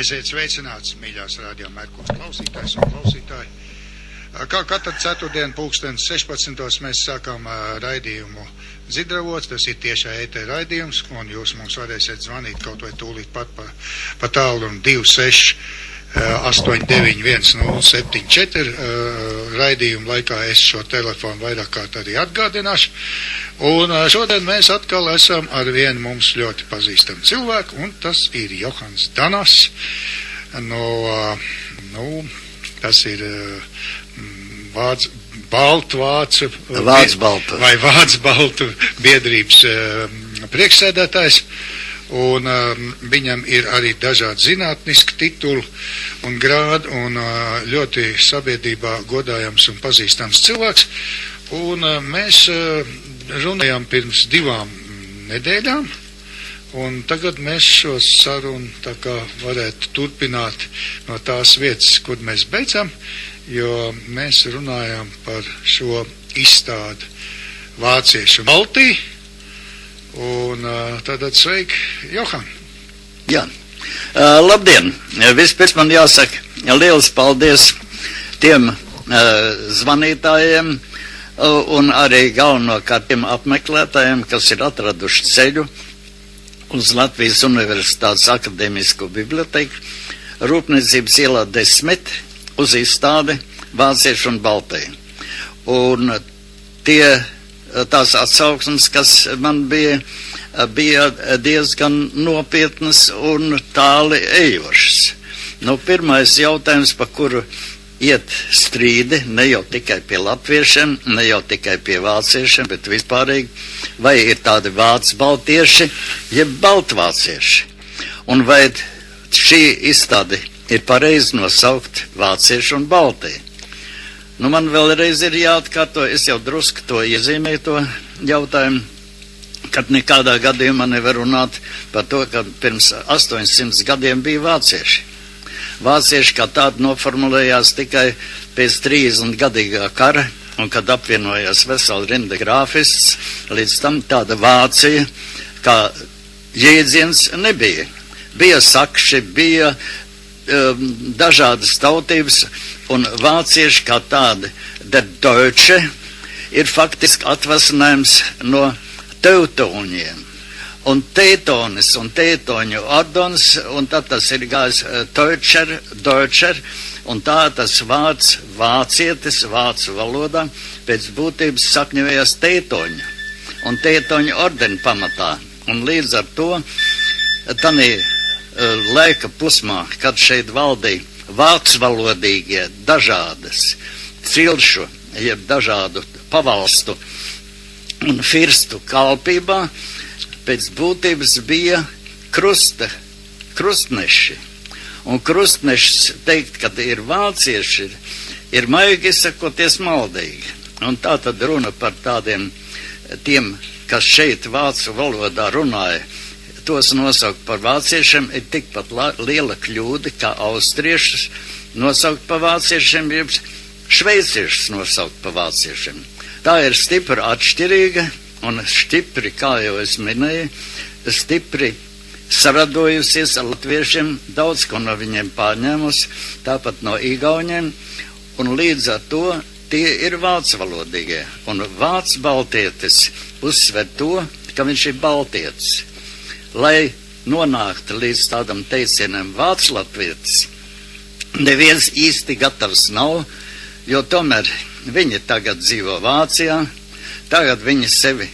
Esiet sveicināts, mīļās Radio Merkurs klausītājs un klausītāji. Kā katru ceturtdienu pulkstens 16. mēs sākam raidījumu Zidravots, tas ir tiešā ētera raidījums, un jūs mums varēsiet zvanīt kaut vai tūlīt pat pa tālruņu 26 891 074. Raidījumu laikā es šo telefonu vairāk kārt arī atgādināšu. Un šodien mēs atkal esam ar vienu mums ļoti pazīstamu cilvēku, un tas ir Johans Danas. Tas ir Vācu Baltu biedrības priekšsēdētājs. Un viņam ir arī dažādi zinātniski tituli un grādi, un ļoti sabiedrībā godājams un pazīstams cilvēks. Un mēs runājām pirms 2 nedēļām, un tagad mēs šo sarunu tā kā varētu turpināt no tās vietas, kur mēs beidzam, jo mēs runājām par šo izstādi Vāciešu Baltī. Un tātad sveiki, Johan. Jā, labdien. Vispirms man jāsaka liels paldies tiem zvanītājiem un arī galvenokārt tiem apmeklētājiem, kas ir atraduši ceļu uz Latvijas Universitātes akadēmisko biblioteku Rūpniecības ielā 10 uz izstādi Vācieši un Baltī. Un tās atsauksmes, kas man bija diezgan nopietnas un tāli ejošas. Pirmais jautājums, pa kuru iet strīdi, ne jau tikai pie latviešiem, ne jau tikai pie vāciešiem, bet vispārīgi, vai ir tādi vācu baltieši, jeb baltvācieši. Un vai šī izstāde ir pareizi nosaukt Vācieši un Baltī. Man vēlreiz ir jāatkārto, es jau drusku to iezīmēju to jautājumu, kad nekādā gadījumā nevar runāt par to, ka pirms 800 gadiem bija vācieši. Vācieši kā tādi noformulējās tikai pēc 30-gadīgā kara, un kad apvienojās vesela rinda grāfists, līdz tam tāda Vācija kā jēdziens nebija. Bija sakši, bija dažādas tautības, un vācieši kā tādi, der Deutsche, ir faktiski atvasinājums no teutoņiem. Un teutonis un teutoņu ordons, un tad tas ir gājis Deutscher, un tā tas vācietis, vācu valodā, pēc būtības sakņojās teutoņu, un teutoņu ordeni pamatā. Un līdz ar to, tanī laika posmā, kad šeit valdīja vācu valodīgie dažādas cilšu, jeb dažādu pavalstu un firstu kalpībā, pēc būtības bija krustneši. Un krustnešs teikt, kad ir vācieši, ir maigi sakoties maldīgi. Un tā tad runa par tiem, kas šeit vācu valodā runāja, tos nosaukt par vāciešiem ir tikpat liela kļūda, kā austriešus nosaukt par vāciešiem, jeb šveiciešus nosaukt par vāciešiem. Tā ir stipri atšķirīga un stipri, kā jau es minēju, stipri saradojusies ar latviešiem, daudz ko no viņiem pārņēmus, tāpat no igauņiem, un līdz ar to tie ir vācu valodīgie. Un vācu baltietis uzsver to, ka viņš ir baltietis. Lai nonāktu līdz tādam teicienam vācu latvietis, neviens īsti gatavs nav, jo tomēr viņi tagad dzīvo Vācijā, tagad viņi sevi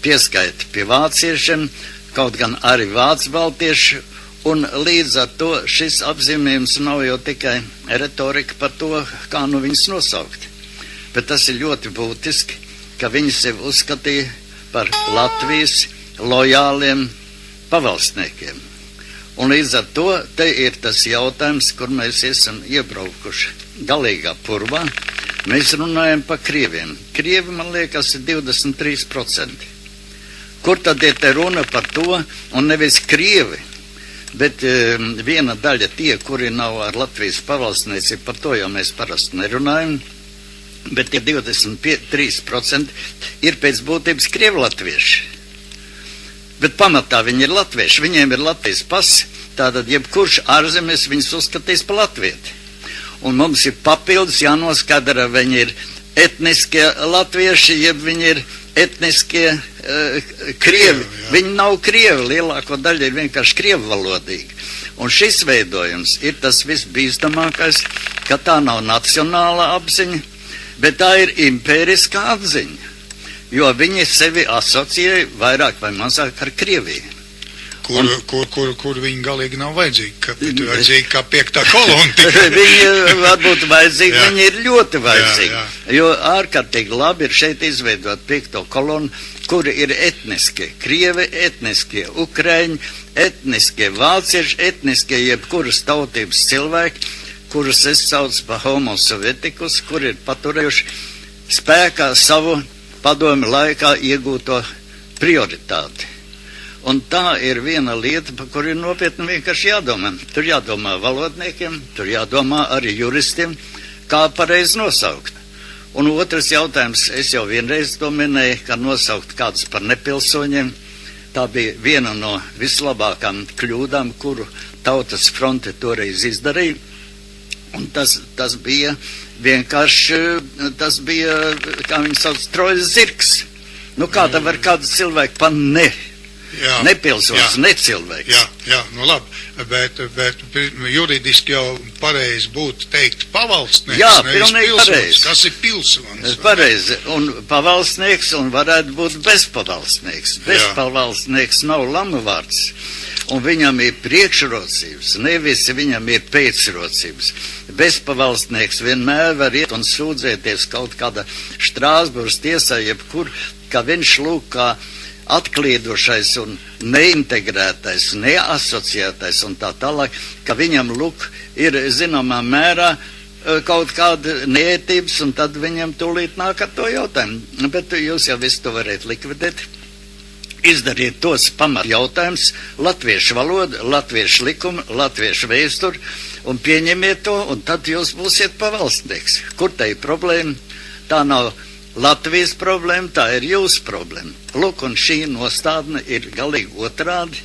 pieskaita pie vāciešiem, kaut gan arī vācu baltieši, un līdz ar to šis apzīmējums nav jau tikai retorika par to, kā viņus nosaukt. Bet tas ir ļoti būtiski, ka viņi sevi uzskatīja par Latvijas lojāliem pavalstniekiem. Un līdz ar to te ir tas jautājums, kur mēs esam iebraukuši galīgā purvā. Mēs runājam par krieviem. Krievi, man liekas, ir 23%. Kur tad ir te runa par to, un nevis krievi, bet viena daļa tie, kuri nav ar Latvijas pavalstniecību, par to jau mēs parasti nerunājam, bet tie 23% ir pēc būtības krievi latvieši. Bet pamatā viņi ir latvieši, viņiem ir Latvijas pasi, Tātad, jebkurš ārzemēs viņus uzskatīs par latvieti. Un mums ir papildus jānoskadra, viņi ir etniskie latvieši, jeb viņi ir etniskie krievi. Viņi nav krievi, lielāko daļu ir vienkārši krievu valodīgi. Un šis veidojums ir tas visbīstamākais, ka tā nav nacionāla apziņa, bet tā ir impēriskā apziņa, jo viņi sevi asociē vairāk vai mazāk ar Krieviju. Kur viņi galīgi nav vajadzīgi, ka vajadzīgi kā 5. kolona. Viņi varbūt vajadzīgi, viņi ir ļoti vajadzīgi, jo ārkārtīgi labi ir šeit izveidot 5. kolonu, kuri ir etniskie, krievi etniskie, ukraiņi etniskie, vācieši etniskie, jebkuras tautības cilvēki, kurus es saucu par homo sovietikus, kuri ir paturējuši spēkā savu padomi laikā iegūto prioritāti. Un tā ir viena lieta, par kuru ir nopietni vienkārši jādomā. Tur jādomā valodniekiem, tur jādomā arī juristiem, kā pareizi nosaukt. Un otrs jautājums, es jau vienreiz to minēju, ka nosaukt kādus par nepilsoņiem, tā bija viena no vislabākām kļūdām, kuru Tautas fronte toreiz izdarīja. Un tas bija vienkārši, tas bija, kā viņi sauc, trojas zirgs. Nu kā tā var kādu cilvēku pa nepilsonis, necilvēks. Jā, nu labi, bet juridiski jau pareizi būtu teikt pavalstnieks. Jā, pilnīgi pareizi. Kas ir pilsonis? Pareizi, un pavalstnieks, un varētu būt bezpavalstnieks. Bezpavalstnieks nav lamavārds, un viņam ir priekšrocības, nevis viņam ir pēcrocības. Bezpavalstnieks vienmēr var iet un sūdzēties kaut kāda Strāsburgas tiesā, jebkur, ka viņš lūk kā atklīdušais un neintegrētais, neasociētais un tā tālāk, ka viņam lūk ir zināmā mērā kaut kāda neētības, un tad viņam tūlīt nāk ar to jautājumu. Bet jūs jau visu to varētu likvidēt. Izdariet tos pamat jautājums, latviešu valoda, latviešu likuma, latviešu vēsturi, un pieņemiet to, un tad jūs būsiet pavalstnieks. Kur tā ir problēma? Tā nav Latvijas problēma, tā ir jūsu problēma. Lūk, un šī nostādne ir galīgi otrādi,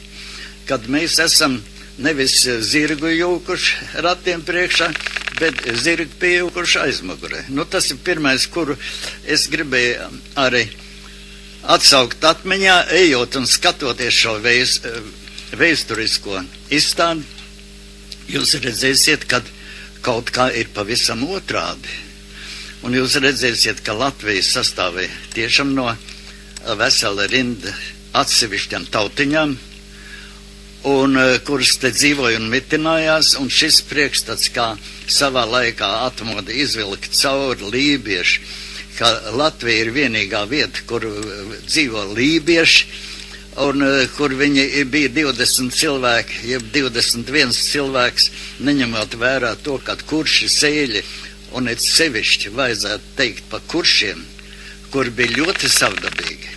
kad mēs esam nevis zirgu jūkuši ratiem priekšā, bet zirgu piejūkuši aizmugurē. Nu, tas ir pirmais, kuru es gribēju arī atsaukt atmiņā, ejot un skatoties šo vēsturisko izstādi. Jūs redzēsiet, kad kaut kā ir pavisam otrādi. Un jūs redzēsiet, ka Latvija sastāvēja tiešām no vesela rinda atsevišķām tautiņām, un kuras te dzīvoja un mitinājās, un šis priekšstats, kā savā laikā atmoda izvilka cauri lībieši, ka Latvija ir vienīgā vieta, kur dzīvo lībieši, un kur viņi bija 20 cilvēki, jeb 21 cilvēks, neņemot vērā to, kad kurši sēļi, un it sevišķi vajadzētu teikt par kuršiem, kur bija ļoti savdabīgi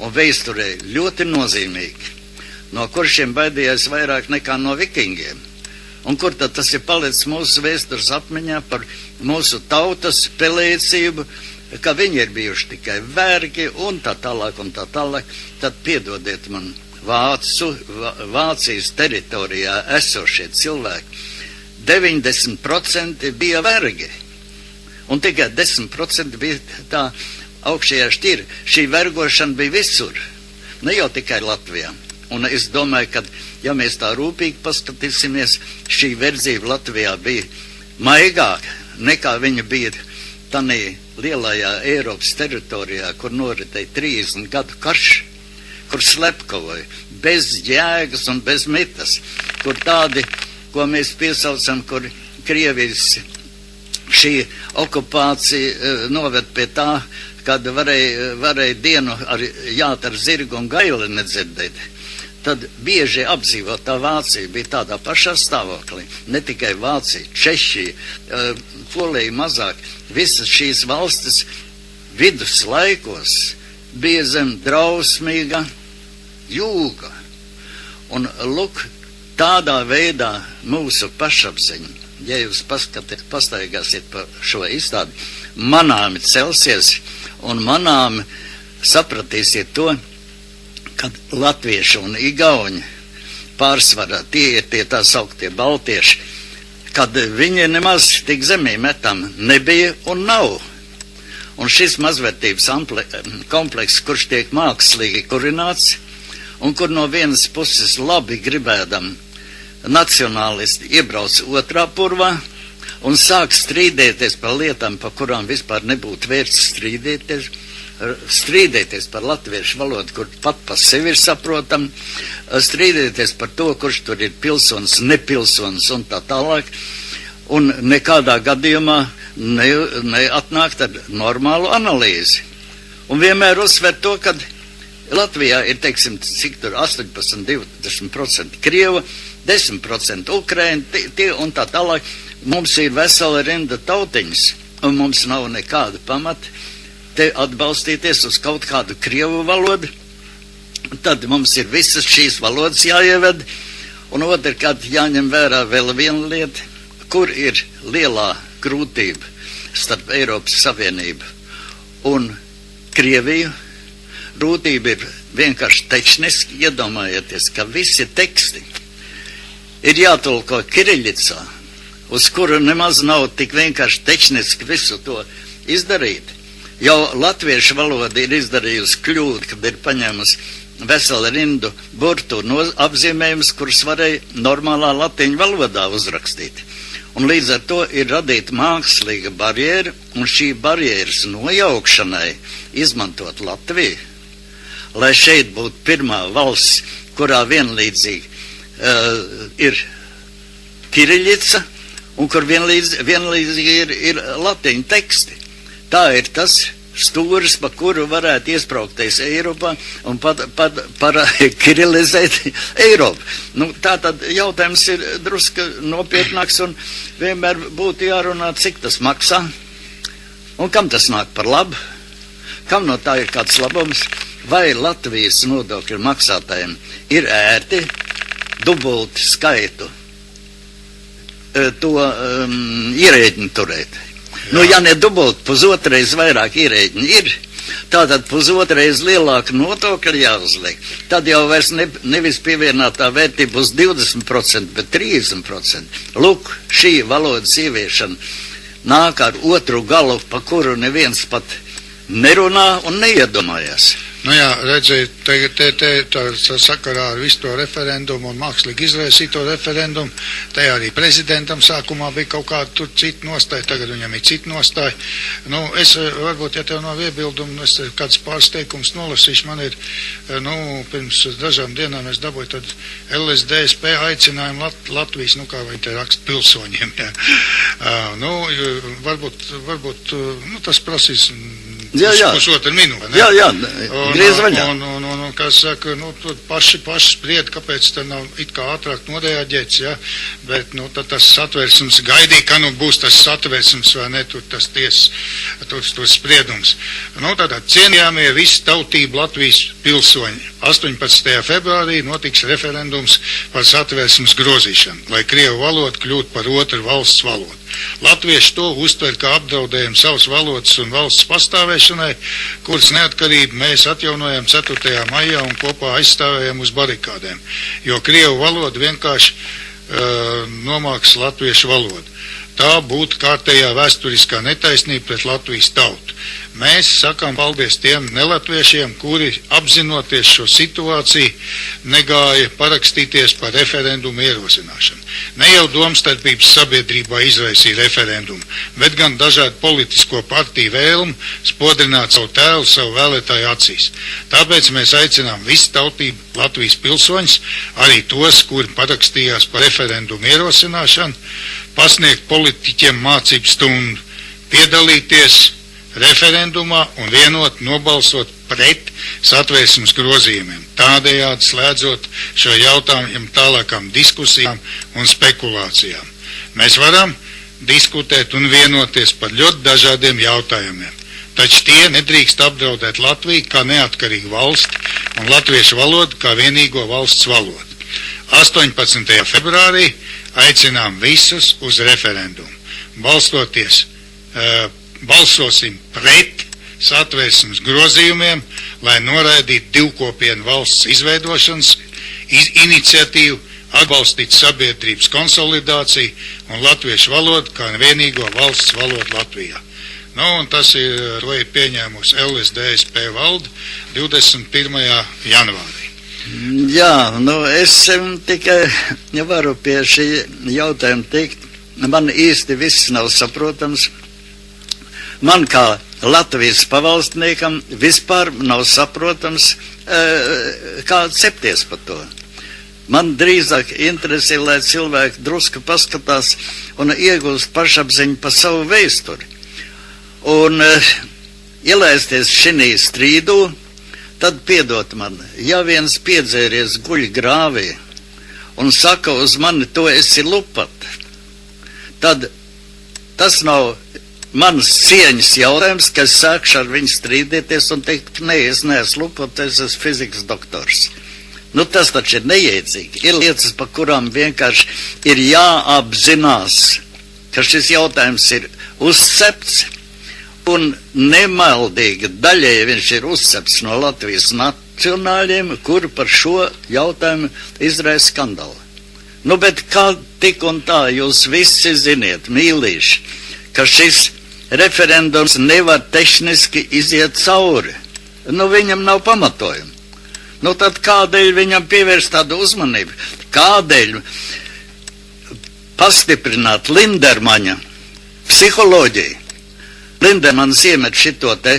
un vēsturē ļoti nozīmīgi. No kuršiem baidījās vairāk nekā no vikingiem. Un kur tad tas ir palicis mūsu vēstures atmiņā par mūsu tautas pelēcību, ka viņi ir bijuši tikai vergi un tā tālāk, tad piedodiet man, Vācijas teritorijā esošie cilvēki, 90% bija vergi. Un tikai 10% bija tā augšējā šķira. Šī vergošana bija visur, ne jau tikai Latvijā. Un es domāju, ka, ja mēs tā rūpīgi paskatīsimies, šī verdzība Latvijā bija maigāka nekā viņa bija tanī lielajā Eiropas teritorijā, kur noritēja 30 gadu karš, kur slepkavoja, bez jēgas un bez mitas, kur tādi, ko mēs piesaucam, kur Krievijas šī okupācija noved pie tā, kad varēja dienu jāt ar zirgu un gaili nedzirdēt. Tad bieži apdzīvotā Vācija bija tādā pašā stāvoklī. Ne tikai Vācija, Čehija, Polija mazāk. Visas šīs valstis viduslaikos bija zem drausmīga jūga. Un lūk, tādā veidā mūsu pašapziņa, ja jūs pastaigāsiet par šo izstādi, manāmi celsies un manāmi sapratīsiet to, kad latvieši un igauņi pārsvarā tie ir tie tā sauktie baltieši, kad viņi nemaz tik zemī metam nebija un nav. Un šis mazvērtības komplekss, kurš tiek mākslīgi kurināts, un kur no vienas puses labi gribēdam nacionālisti iebrauc otrā purvā un sāk strīdēties par lietām, par kurām vispār nebūtu vērts strīdēties par latviešu valodu, kur pat pa sevi ir saprotam, strīdēties par to, kurš tur ir pilsonis, nepilsonis un tā tālāk, un nekādā gadījumā neatnākt ar normālu analīzi. Un vienmēr uzsver to, ka Latvijā ir, teiksim, cik tur 18-20% Krievu, 10% Ukraina, tie un tā tālāk. Mums ir vesela rinda tautiņas, un mums nav nekāda pamata te atbalstīties uz kaut kādu Krievu valodu. Tad mums ir visas šīs valodas jāieved, un otrkārt jāņem vērā vēl viena lieta, kur ir lielā grūtība starp Eiropas Savienību un Krieviju. Grūtība ir vienkārši tehniski, iedomājieties, ka visi teksti ir jātulko kiriļicā, uz kuru nemaz nav tik vienkārši tehniski visu to izdarīt. Jau latviešu valoda ir izdarījusi kļūdu, kad ir paņēmusi veselu rindu burtu apzīmējumus, kurus varēja normālā latiņu valodā uzrakstīt. Un līdz ar to ir radīta mākslīga barjera, un šī barjeras nojaukšanai izmantot Latviju, lai šeit būtu pirmā valsts, kurā vienlīdzīgi ir kiriļica, un kur vienlīdzīgi ir latiņu teksti. Tā ir tas stūris, pa kuru varētu iespraukties Eiropā un kirilizēt Eiropu. Nu, tā tad jautājums ir druska nopietnāks, un vienmēr būtu jārunā, cik tas maksā, un kam tas nāk par labu, kam no tā ir kāds labums, vai Latvijas nodokļu maksātājiem ir ērti dubulti skaitu to ierēģiņu turēt. Nu, ja ne dubult, pusotreiz vairāk ierēģiņi ir, tātad pusotreiz lielāka nodokļa jāuzliek. Tad jau vairs nevis pievienotā vērtība būs 20%, bet 30%. Lūk, šī valodas ieviešana nāk ar otru galu, pa kuru neviens pat nerunā un neiedomājas. Nu jā, redziet, tā sakarā ar visu to referendumu un mākslīgi izraisīto referendumu, te arī prezidentam sākumā bija kaut kāda tur cita nostāja, tagad viņam ir cita nostāja. Nu, es varbūt, ja tev nav iebildumu, es kāds pārsteigums nolasīšu, man ir, pirms dažām dienām es dabūju tad LSDSP aicinājumu Latvijas, kā viņi te raksta, pilsoņiem, jā. Varbūt, tas prasīs pusotru minūti, ne? Jā, griez vaļā. Un, kā saka, tur paši spried, kāpēc te nav it kā ātrāk noreaģēts, ja? Bet, tad tas satversums gaidīja, ka būs tas satversums, vai ne, tur tas tur spriedums. Tātad cienījāmie visi tautību Latvijas pilsoņi. 18. februārī notiks referendums par satversums grozīšanu, lai Krievu valoda kļūtu par otru valsts valodu. Latvieši to uztver kā apdraudējumu savas valodas un valsts pastāvēšanai, kuras neatkarību mēs atjaunojam 4. maijā un kopā aizstāvējam uz barikādēm, jo Krievu valoda vienkārši nomāks latviešu valodu. Tā būtu kārtējā vēsturiskā netaisnība pret Latvijas tautu. Mēs sakām paldies tiem nelatviešiem, kuri apzinoties šo situāciju negāja parakstīties par referendumu ierosināšanu. Ne jau domstarpības sabiedrībā izraisīja referendumu, bet gan dažādu politisko partiju vēlmu spodrināt savu tēlu, savu vēlētāju acīs. Tāpēc mēs aicinām visu tautību Latvijas pilsoņus, arī tos, kuri parakstījās par referendumu ierosināšanu, pasniegt politiķiem mācību stundu, piedalīties referendumā un vienot nobalsot pret satversmes grozījumiem, tādējādi slēdzot šo jautājumu tālākām diskusijām un spekulācijām. Mēs varam diskutēt un vienoties par ļoti dažādiem jautājumiem, taču tie nedrīkst apdraudēt Latviju kā neatkarīgu valsti un latviešu valodu kā vienīgo valsts valodu. 18. februārī aicinām visus uz referendumu. Balsosim pret satversmes grozījumiem, lai noraidītu divkopienu valsts izveidošanas iniciatīvu, atbalstīt sabiedrības konsolidāciju un latviešu valodu kā vienīgo valsts valodu Latvijā. Nu, un tas ir pieņēmusi LSDSP valde 21. janvārī. Jā, nu es tikai varu pie šī jautājuma teikt, man īsti viss nav saprotams. Man kā Latvijas pavalstniekam vispār nav saprotams, kā cepties par to. Man drīzāk interesē, lai cilvēki drusku paskatās un iegūst pašapziņu par savu vēsturi. Un ielaisties šinī strīdū, tad piedot man, ja viens piedzēries guļ grāvī un saka uz mani, to esi lupat, tad tas nav mans cieņas jautājums, ka es sākšu ar viņu strīdēties un teikt, ka nē, es neesmu lupat, es esmu fizikas doktors. Nu, tas taču ir neiedzīgi. Ir lietas, par kurām vienkārši ir jāapzinās, ka šis jautājums ir uzcepts un nemaldīgi daļēji viņš ir uzcepts no Latvijas nacionāļiem, kuri par šo jautājumu izraisa skandālu. Nu, bet kā tik un tā jūs visi ziniet, mīlīši, ka šis referendums nevar tehniski iziet cauri. Nu, viņam nav pamatojumi. Nu, tad kādēļ viņam pievērst tādu uzmanību? Kādēļ pastiprināt Lindermaņa psiholoģiju? Lindermans iemet šito te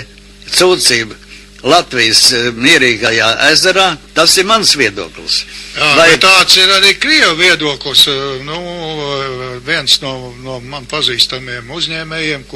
sūdzību Latvijas mierīgajā ezerā, tas ir mans viedoklis. Jā, vai tāds ir arī Krievu viedoklis? Nu, viens no man pazīstamiem uzņēmējiem,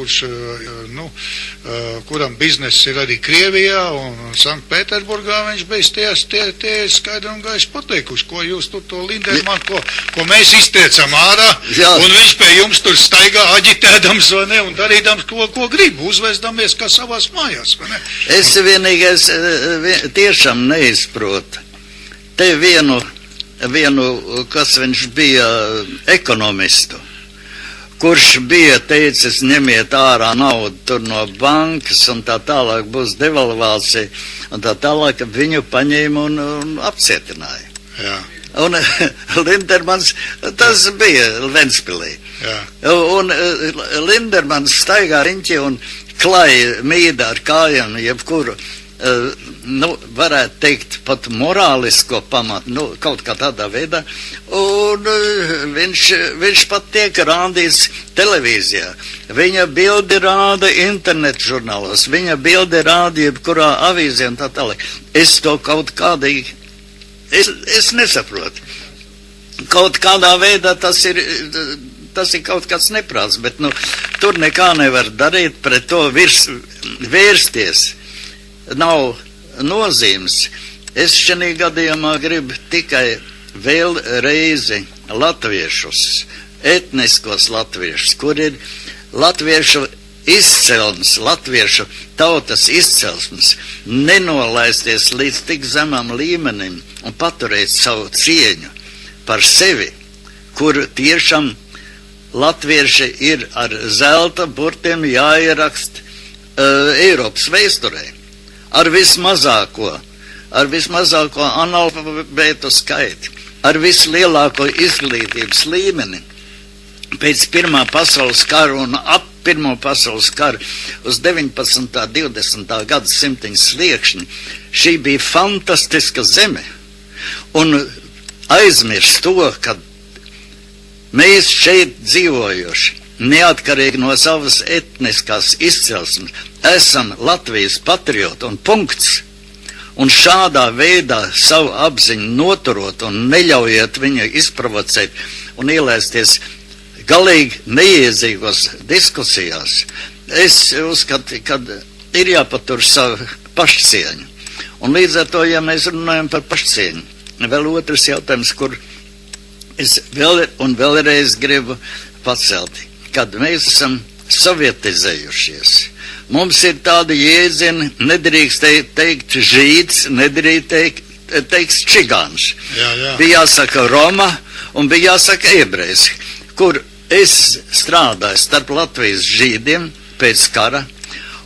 kuram bizness ir arī Krievijā un Sanktpēterburgā, viņš bija tie skaidri un gaiši pateikuši, ko jūs tur to Linderman, ko mēs iztiecam ārā, jā. Un viņš pie jums tur staigā aģitēdams, vai ne, un darīdams, ko grib, uzvesdamies kā savās mājās, vai ne? Es vienīgais tiešām neizprotu. Te vienu, kas viņš bija ekonomistu, kurš bija teicis, ņemiet ārā naudu tur no bankas un tā tālāk būs devalvācija, un tā tālāk viņu paņēma un apcietināja. Jā. Un Lindermans, tas bija Ventspilī. Jā. Un Lindermans staigā riņķi un klāja mīda ar kājām jebkuru, varētu teikt, pat morālisko pamatu, kaut kā tādā veidā, un viņš pat tiek rādīts televīzijā. Viņa bildi rāda internetu žurnālos, viņa bildi rāda jebkurā avīzē un tā tālāk. Es to kaut kādīgi, es nesaprotu. Kaut kādā veidā tas ir kaut kāds neprāts, bet, tur nekā nevar darīt, pret to vērsties. Nav nozīmes. Es šajā gadījumā gribu tikai vēl reizi latviešus, etniskos latviešus, kur ir latviešu izcelsmes, latviešu tautas izcelsmes, nenolaisties līdz tik zemam līmenim un paturēt savu cieņu par sevi, kur tiešām latvieši ir ar zelta burtiem jāierakst Eiropas vēsturē. Ar vismazāko analfabētu skaiti, ar vislielāko izglītības līmeni. Pēc Pirmā pasaules kara un ap Pirmo pasaules karu uz 19. 20. gadsimtiņa sliekšņi, šī bija fantastiska zeme. Un aizmirst to, ka mēs šeit dzīvojoši, neatkarīgi no savas etniskās izcelsmes, esam Latvijas patrioti un punkts. Un šādā veidā savu apziņu noturot un neļaujiet viņu izprovocēt un ielaisties galīgi neiedzīgos diskusijās. Es uzskatu, ka ir jāpatur savu pašcieņu. Un līdz ar to, ja mēs runājam par pašcieņu, vēl otrs jautājums, kur es vēlreiz gribu pacelt. Kad mēs esam sovietizējušies, mums ir tādi jēdzieni, nedrīkst teikt žīds, nedrīkst teikt čigāns. Jā. Bija jāsaka Roma un bija jāsaka ebrejs, kur es strādāju starp Latvijas žīdiem pēc kara,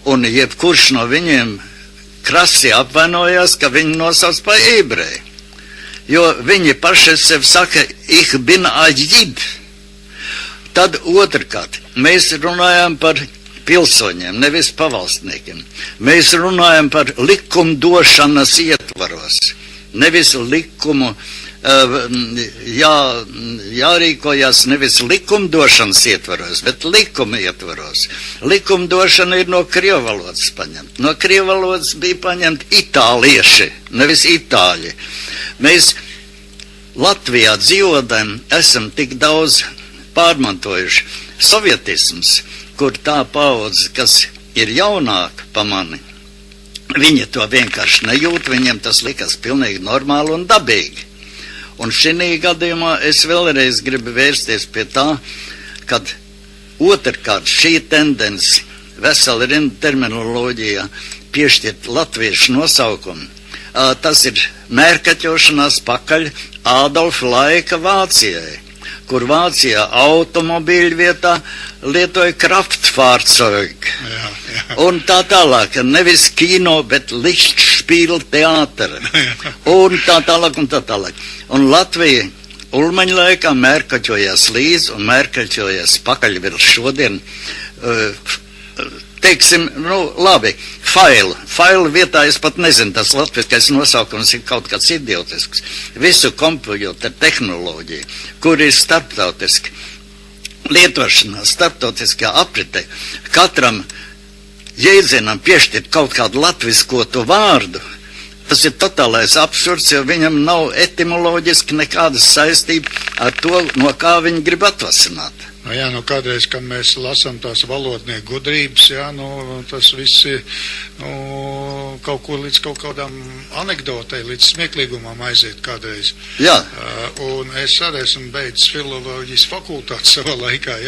un jebkurš no viņiem krasi apvainojās, ka viņi nosauc par ebreju. jo viņi paši sev saka, ich bin aģid. Tad otrkārt, mēs runājam par pilsoņiem, nevis pavalstniekiem. Mēs runājam par likumdošanas ietvaros, nevis likumu. Jārīkojas nevis likumdošanas ietvaros, bet likuma ietvaros. Likumdošana ir no krievu valodas paņemta. No krievu valodas bija paņemta itālieši, nevis itāļi. Mēs Latvijā dzīvodam, esam tik daudz pārmantojuši sovietisms, kur tā paudze, kas ir jaunāka pa mani, viņi to vienkārši nejūt, viņiem tas likas pilnīgi normāli un dabīgi. Un šī gadījumā es vēlreiz gribu vērsties pie tā, kad otrkārt šī tendence vesela rinda terminoloģijā piešķirt latviešu nosaukumu. Tas ir mērkaķošanās pakaļ Ādolfa laika Vācijai, kur Vācijā automobīļu vietā lietoja Kraftfahrzeug. Un tā tālāk, nevis kino, bet Lichtspiel teātra. Un tā tālāk, un tā tālāk. Un Latvija Ulmaņa laikā mērkaķojās līdz un mērkaķojās pakaļ vēl šodien, teiksim, labi, failu vietā es pat nezinu, tas latviskais nosaukums ir kaut kāds idiotisks. Visu kompjuteru tehnoloģiju, kur ir starptautiski lietošanā, starptautiskā apritē, katram jēdzienam piešķirt kaut kādu latviskotu vārdu, tas ir totālais absurds, jo viņam nav etimoloģiski nekādas saistība ar to, no kā viņi grib atvasināt. Kādreiz, kad mēs lasām tās valodnieku gudrības, tas viss ir, kaut ko līdz kaut kādām anekdotei, līdz smieklīgumam aiziet kādreiz. Jā. Un es arī esmu beidzis filoloģijas fakultāti savā laikā,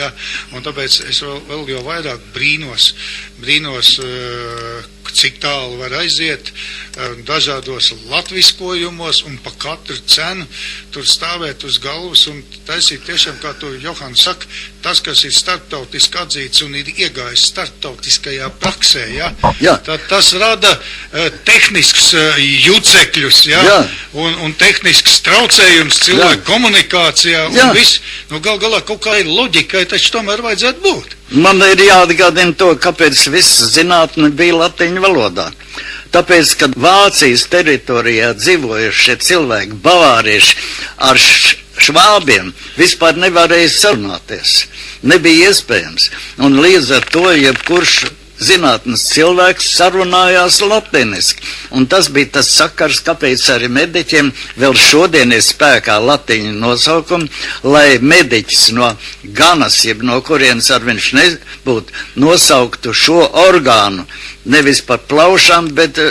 un tāpēc es vēl jau vairāk brīnos, cik tālu var aiziet dažādos latviskojumos un pa katru cenu tur stāvēt uz galvas un taisīt tiešām, kā tu, Johan, saka, tas, kas ir starptautiski atzīts un ir iegājis starptautiskajā praksē, tad tas rada tehnisks jucekļus, un tehnisks traucējums cilvēku komunikācijā, un viss, galā kaut kā ir loģikai, taču tomēr vajadzētu būt. Man ir jāatgādina to, kāpēc viss zinātne bija latiņu valodā. Tāpēc, kad Vācijas teritorijā dzīvojušie cilvēki, bavārieši ar švābiem, vispār nevarēja sarunāties. Nebija iespējams. Un līdz ar to, jebkurš zinātnes cilvēks sarunājās latiniski. Un tas bija tas sakars, kāpēc arī mediķiem vēl šodien ir spēkā latiņu nosaukumi, lai mediķis no ganas, jeb no kurienes ar viņš nebūtu, nosauktu šo orgānu nevis par plaušām, bet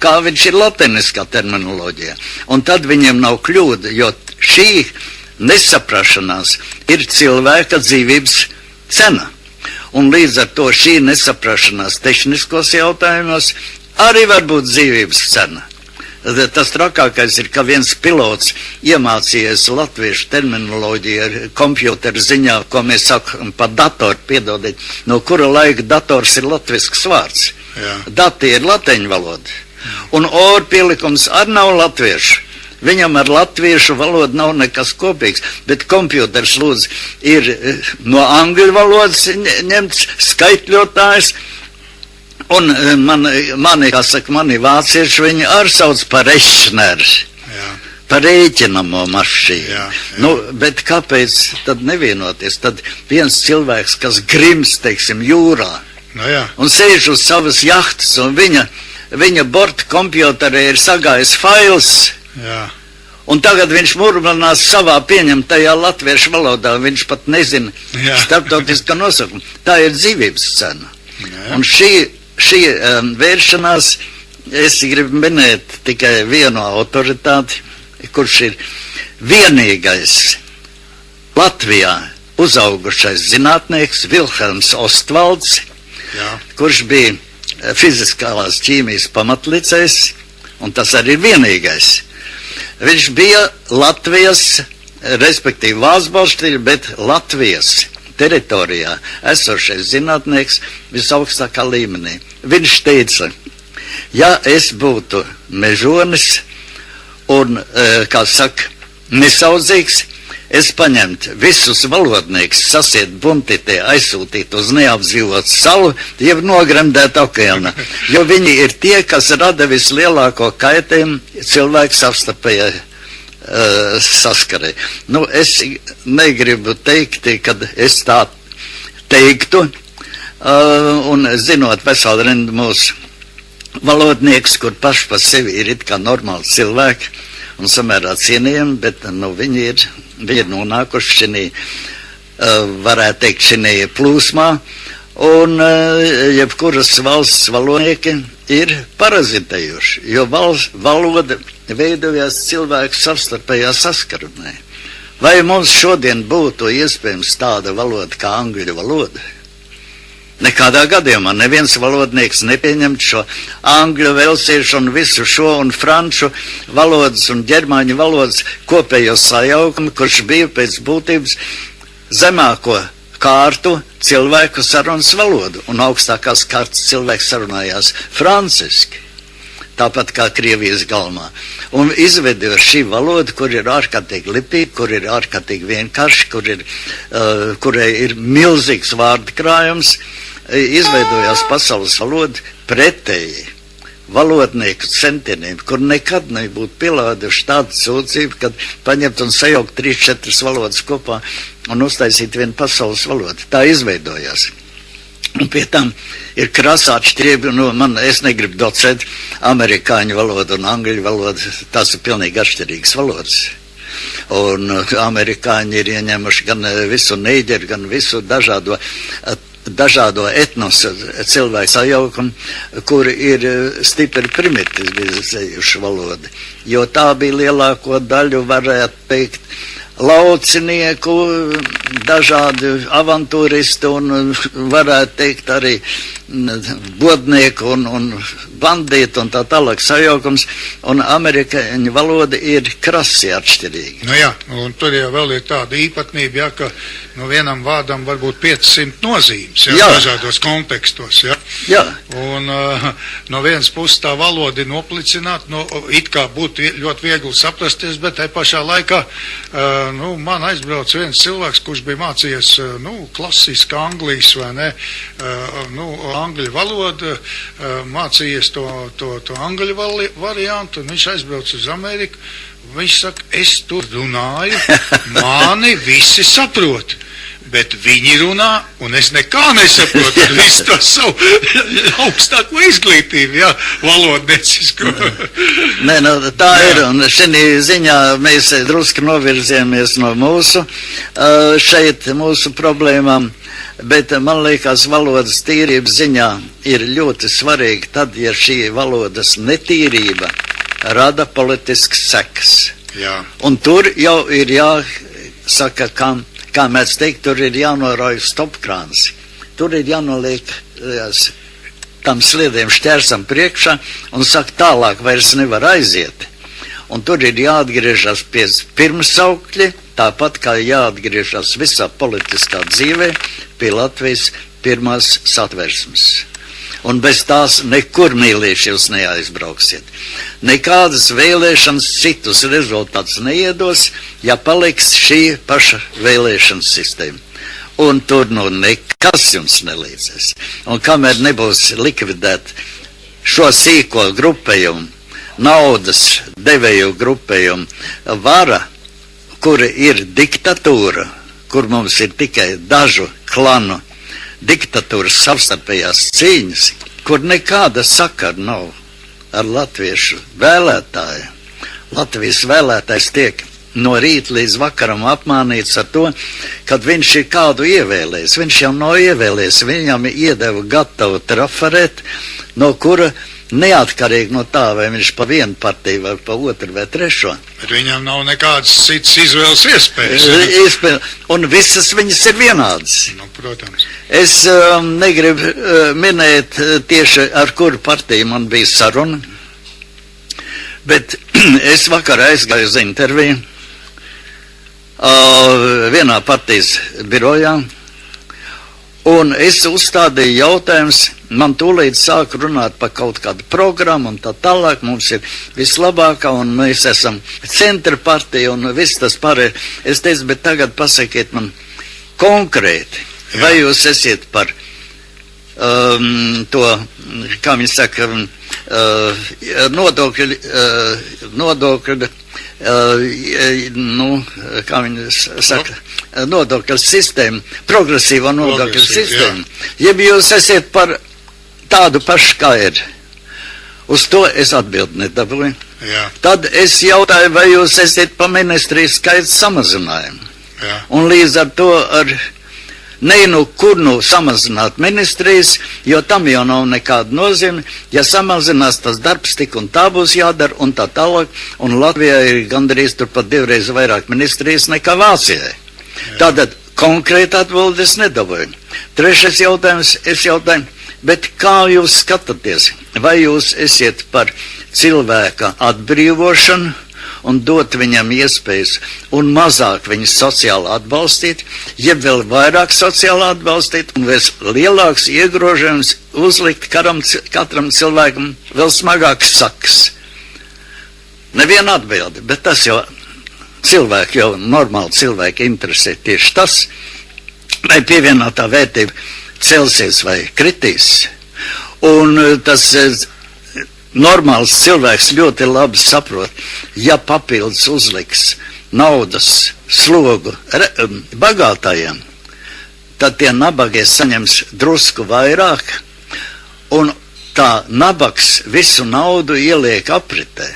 kā viņš ir latiniskā terminoloģijā. Un tad viņiem nav kļūda, jo šī nesaprašanās ir cilvēka dzīvības cena. Un līdz ar to šī nesaprašanās tehniskos jautājumos arī var būt dzīvības cena. Tas trakākais ir, ka viens pilots iemācījies latviešu terminoloģiju ar kompjuteru ziņā, ko mēs sakam par datoru, piedodiet, no kura laika dators ir latvisks vārds. Dati ir lateņu valoda. Un or pielikums arī nav latviešu. Viņam ar latviešu valodu nav nekas kopīgs, bet kompjuters, lūdzu, ir no angļu valodas ņemts skaitļotājs, un mani vācieši, viņi arī sauc par rechneru, par rēķinamo mašīnu. Bet kāpēc tad nevienoties? Tad viens cilvēks, kas grims, teiksim, jūrā, un sēž uz savas jahtas, un viņa borta kompjuterē ir sagājis fails, un tagad viņš murmanās savā pieņemtajā latviešu valodā, viņš pat nezina starptautiskā nosaukuma. Tā ir dzīvības cena. Un šī vēršanās, es gribu minēt tikai vienu autoritāti, kurš ir vienīgais Latvijā uzaugušais zinātnieks Vilhelms Ostvalds, kurš bija fiziskās ķīmijas pamatlicējs, un tas arī ir vienīgais. Viņš bija Latvijas, respektīvi Vācbalštī, bet Latvijas teritorijā esošais zinātnieks visaugstākā līmenī. Viņš teica, ja es būtu mežonis un, kā saka, nesaudzīgs, es paņemtu visus valodniekus, sasiet buntitē, aizsūtīt uz neapdzīvotu salu, jeb nogremdēt okeāna, jo viņi ir tie, kas rada vislielāko kaitējumu cilvēku savstarpējai saskarē. Nu, es negribu teikt, kad es tā teiktu, un zinot veselu rindu mūsu valodnieks, kur paši par sevi ir it kā normāli cilvēki un samērā cienījami, bet nu, viņi ir nonākuši šinī, varētu teikt, šinī plūsmā, un jebkuras valsts valodnieki ir parazitējuši, jo valoda veidojās cilvēku savstarpējā saskarunē. Vai mums šodien būtu iespējams tāda valoda kā angļu valoda? Nekādā gadījumā neviens valodnieks nepieņemt šo angļu, velsiešu un visu šo un franču valodas un ģermāņu valodas kopējo sajaukumu, kurš bija pēc būtības zemāko kārtu cilvēku sarunas valodu, un augstākās kārtas cilvēks sarunājās franciski, tāpat kā Krievijas galmā. Un izveidoja šī valoda, kur ir ārkārtīgi lipīga, kur ir ārkārtīgi vienkārši, kurai ir milzīgs vārdu krājums, izveidojās pasaules valoda pretēji valodnieku centieniem, kur nekad nebūtu pielāduši tādu sūdzību, kad paņemt un sajaukt 3-4 valodas kopā un uztaisīt vienu pasaules valodu. Tā izveidojās. Un pie tam ir krasā atšķirība, es negribu docēt amerikāņu valodu un angļu valodu, tās ir pilnīgi atšķirīgas valodas. Un amerikāņi ir ieņemuši gan visu nīģeru, gan visu dažādo etnosu cilvēku sajaukumu, kuri ir stipri primitivizējuši valodu, jo tā bija lielāko daļu, varētu teikt, laucinieku, dažādi avantūristi un varētu teikt arī bodnieku un bandītu un tā tālāk sajaukums, un amerikāņu valoda ir krasi atšķirīga. Nu jā, un tur jau vēl ir tāda īpatnība, ja, ka no vienam vārdam var būt 500 nozīmes, ja, dažādos kontekstos, ja. Jā. Un no vienas puses tā valoda ir noplicināta, it kā būtu ļoti viegli saprasties, bet tai pašā laikā, man aizbrauc viens cilvēks, kurš bija mācījies, klasiski Anglijas, vai ne, angļu valodu, mācījies to angļu variantu, un viņš aizbrauc uz Ameriku. Viņš saka, es tur runāju, mani visi saprot, bet viņi runā, un es nekā nesaprotu, visu to savu augstāko izglītību, valodniecisku. Nē, tā ir, un šī ziņā mēs druski novirzījāmies no mūsu problēmām. Bet man liekas, valodas tīrības ziņā ir ļoti svarīgi tad, ja šī valodas netīrība rada politisks sekas. Jā. Un tur jau ir jāsaka, kā mēs teikt, tur ir jānorauj stopkrāns. Tur ir jānoliek tam sliediem šķērsam priekšā un saka, tālāk vairs nevar aiziet. Un tur ir jāatgriežas pie pirmsaukļi, tāpat kā jāatgriežas visā politiskā dzīvē pie Latvijas pirmās satversmes. Un bez tās nekur, mīļieši, jūs neaizbrauksiet. Nekādas vēlēšanas citus rezultātus neiedos, ja paliks šī paša vēlēšanas sistēma. Un tur nekas jums nelīdzēs. Un kamēr nebūs likvidēt šo sīko grupējumu, naudas devēju grupējumu vara, kura ir diktatūra, kur mums ir tikai dažu klanu diktatūras savstarpējās cīņas, kur nekāda sakara nav ar latviešu vēlētāju. Latvijas vēlētājs tiek no rīta līdz vakaram apmānīts ar to, kad viņš ir kādu ievēlējis. Viņš jau nav ievēlējis, viņam iedeva gatavu trafarēt, no kura neatkarīgi no tā, vai viņš pa vienu partiju, vai pa otru, vai trešo. Bet viņam nav nekādas citas izvēles iespējas. Un visas viņas ir vienādas. Protams. Es negribu minēt tieši ar kuru partiju man bija saruna, bet es vakar aizgāju uz interviju vienā partijas birojā, un es uzstādīju jautājums, man tūlīt sāk runāt par kaut kādu programmu un tā tālāk, mums ir vislabākā un mēs esam centra partija un viss tas pārējais. Es teicu, bet tagad pasakiet man konkrēti, vai jūs esiet par to, kā viņi saka, nodokļu, kā viņi saka, nodokļu sistēmu, progresīvo nodokļu sistēmu. Ja jūs esiet par tādu pašu kā ir, uz to es atbildi nedabūju. Jā. Tad es jautāju, vai jūs esiet par ministrijas skaits samazinājumu. Jā. Un līdz ar to kur samazināt ministrijas, jo tam jau nav nekāda nozīme. Ja samazinās, tas darbs tik un tā būs jādara un tā tālāk. Un Latvijā ir gandrīz turpat 2 reizes vairāk ministrijas nekā Vācijai. Tātad konkrēti atbildes nedabūju. Trešais jautājums, es jautāju, bet kā jūs skatāties? Vai jūs esiet par cilvēka atbrīvošanu un dot viņam iespējas un mazāk viņus sociāli atbalstīt, jeb vēl vairāk sociāli atbalstīt un vēl lielāks iegrožojums uzlikt katram cilvēkam vēl smagāks saks? Neviena atbilde, bet tas jau cilvēki, jau normāli cilvēki interesē tieši tas, vai pievienotā vērtība celsies vai kritīs. Un tas normāls cilvēks ļoti labi saprot, ja papildus uzliks naudas slogu bagātājiem, tad tie nabagie saņems drusku vairāk, un tā nabaks visu naudu ieliek apritē.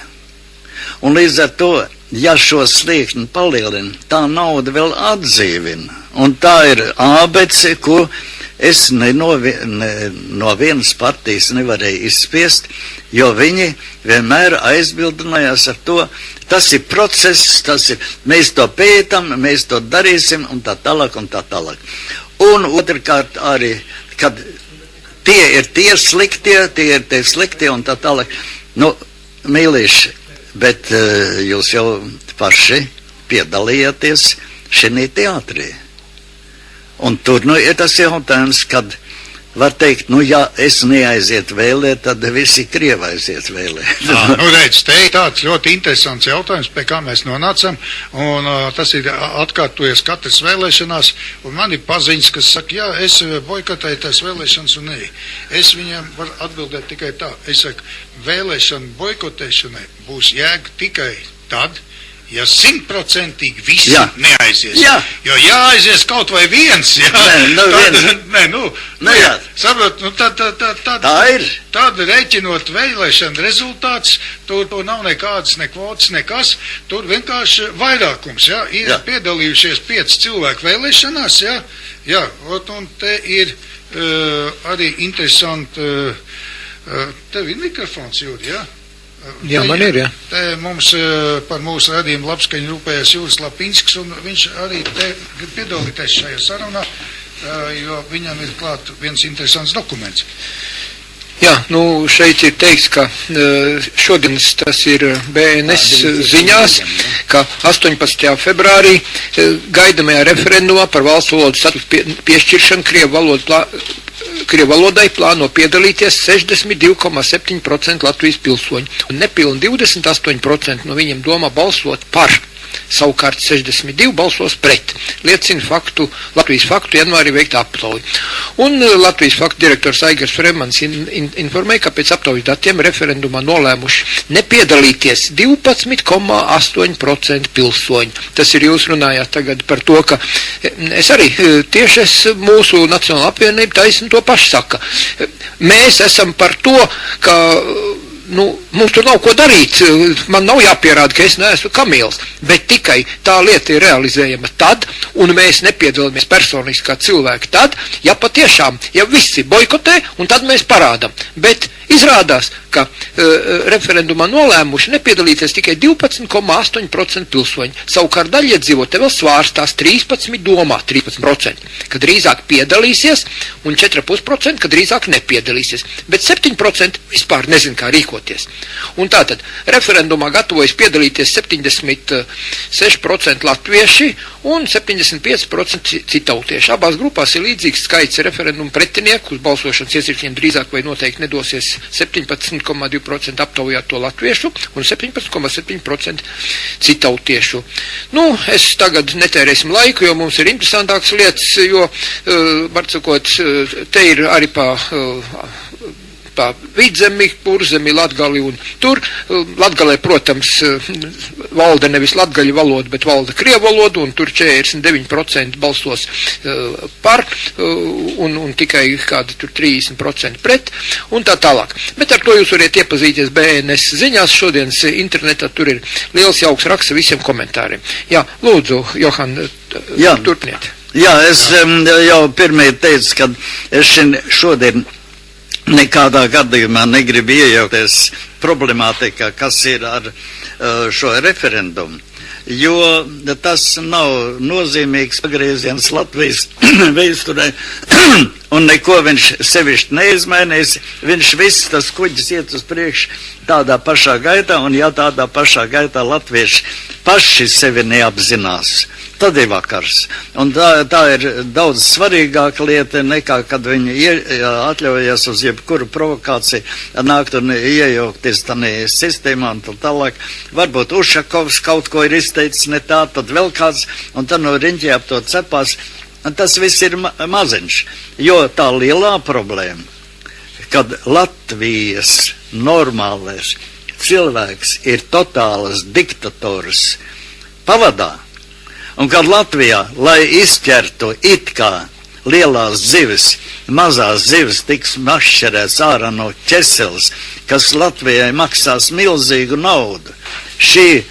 Un līdz ar to, ja šo sliekšņu palielina, tā nauda vēl atdzīvina. Un tā ir ABC, ko es no vienas partijas nevarēju izspiest, jo viņi vienmēr aizbildinājās ar to, tas ir process, mēs to pētam, mēs to darīsim, un tā tālāk, un tā tālāk. Un otrkārt arī, kad tie ir tie sliktie, un tā tālāk. Nu, mīlīši, bet jūs jau paši piedalījāties šajā teātrī. Un tur ir tas jautājums, kad var teikt, ja es neaizietu vēlēt, tad visi Krievi aiziet vēlēt. Redz, te ir tāds ļoti interesants jautājums, pie kā mēs nonācam, un tas ir atkārtojies katras vēlēšanās, un man ir paziņas, kas saka, jā, es boikotēju tās vēlēšanas, un nē. Es viņam varu atbildēt tikai tā. Es saku, vēlēšanu boikotēšanai būs jēga tikai tad, ja 100% visi neaizies. Jā. Jo jāaizies kaut vai viens, saprot, tad rēķinot vēlēšanu rezultāts, tur nav nekādas, ne kvotas, nekas, tur vienkārši vairākums, ir piedalījušies 5 cilvēku vēlēšanās, un te ir arī interesanti, tev ir mikrofons, Jūri, Jā, man ir, jā. Te mums par mūsu radījumu labskaņu rūpējas Jūris Lapinskis, un viņš arī te piedalīties šajā sarunā, jo viņam ir klāt viens interesants dokuments. Jā, šeit ir teikts, ka šodienas tas ir BNS ziņās, ka 18. februārī gaidamajā referendumā par valsts valodas statusu piešķiršanu Krievu valodai plāno piedalīties 62,7% Latvijas pilsoņu, un nepilni 28% no viņiem domā balsot par. Savukārt 62 balsos pret. Liecina Latvijas faktu janvārī veikta aptauja. Un Latvijas faktu direktors Aigars Fremans informēja, ka pēc aptaujas datiem referendumā nolēmuši nepiedalīties 12,8% pilsoņu. Tas ir, jūs runājāt tagad par to, ka es arī tieši mūsu Nacionāla apvienība taisni to paši saka. Mēs esam par to, ka mums tur nav ko darīt, man nav jāpierāda, ka es neesmu kamīls, bet tikai tā lieta ir realizējama tad, un mēs nepiedalāmies personiski kā cilvēki tad, ja patiešām, ja visi boikotē, un tad mēs parādam. Bet izrādās, ka referendumā nolēmuši nepiedalīties tikai 12,8% pilsoņi. Savukārt daļiedzīvotāji vēl svārstās 13%, ka drīzāk piedalīsies, un 4,5%, ka drīzāk nepiedalīsies. Bet 7% vispār nezin, kā rīkoties. Un tātad referendumā gatavojas piedalīties 76% latvieši un 75% citautieši. Abās grupās ir līdzīgs skaits referendumu pretinieku, uz balsošanas iecirkņiem drīzāk vai noteikti nedosies 17,2% aptaujāto latviešu un 17,7% citautiešu. Es tagad netērēsim laiku, jo mums ir interesantākas lietas, jo, var sakot, te ir arī pa Vidzemi, Kurzemi, Latgali un tur. Latgalē, protams, valda nevis latgaļu valoda, bet valda krievu valodu, un tur 49% balsos par, un tikai kādi tur 30% pret, un tā tālāk. Bet ar to jūs variet iepazīties BNS ziņās, šodienas internetā tur ir liels jauks raksts visiem komentāriem. Jā, lūdzu, Johan, turpiniet. Jā, es jau pirmie teicu, ka es šodien nekādā gadījumā negribu iejaukties problemātikā, kas ir ar šo referendumu, jo tas nav nozīmīgs pagrieziens Latvijas vēsturē, un neko viņš sevišķi neizmainīs, viņš viss tas kuģis iet uz priekšu tādā pašā gaitā, un ja tādā pašā gaitā latvieši paši sevi neapzinās, tad ir vakars. Un tā ir daudz svarīgāka lieta nekā, kad viņi atļaujas uz jebkuru provokāciju nākt un iejaukties tādā sistēmā un tā tālāk. Varbūt Ušakovs kaut ko ir izteicis ne tā, tad vēl kāds, un tad no riņķi ap to cepās. Un tas viss ir maziņš, jo tā lielā problēma, kad Latvijas normālais cilvēks ir totālas diktators pavadā, un kad Latvijā, lai izķertu it kā lielās zivis, mazās zivis tiks mašķerēts ārā no ķeseles, kas Latvijai maksās milzīgu naudu, šī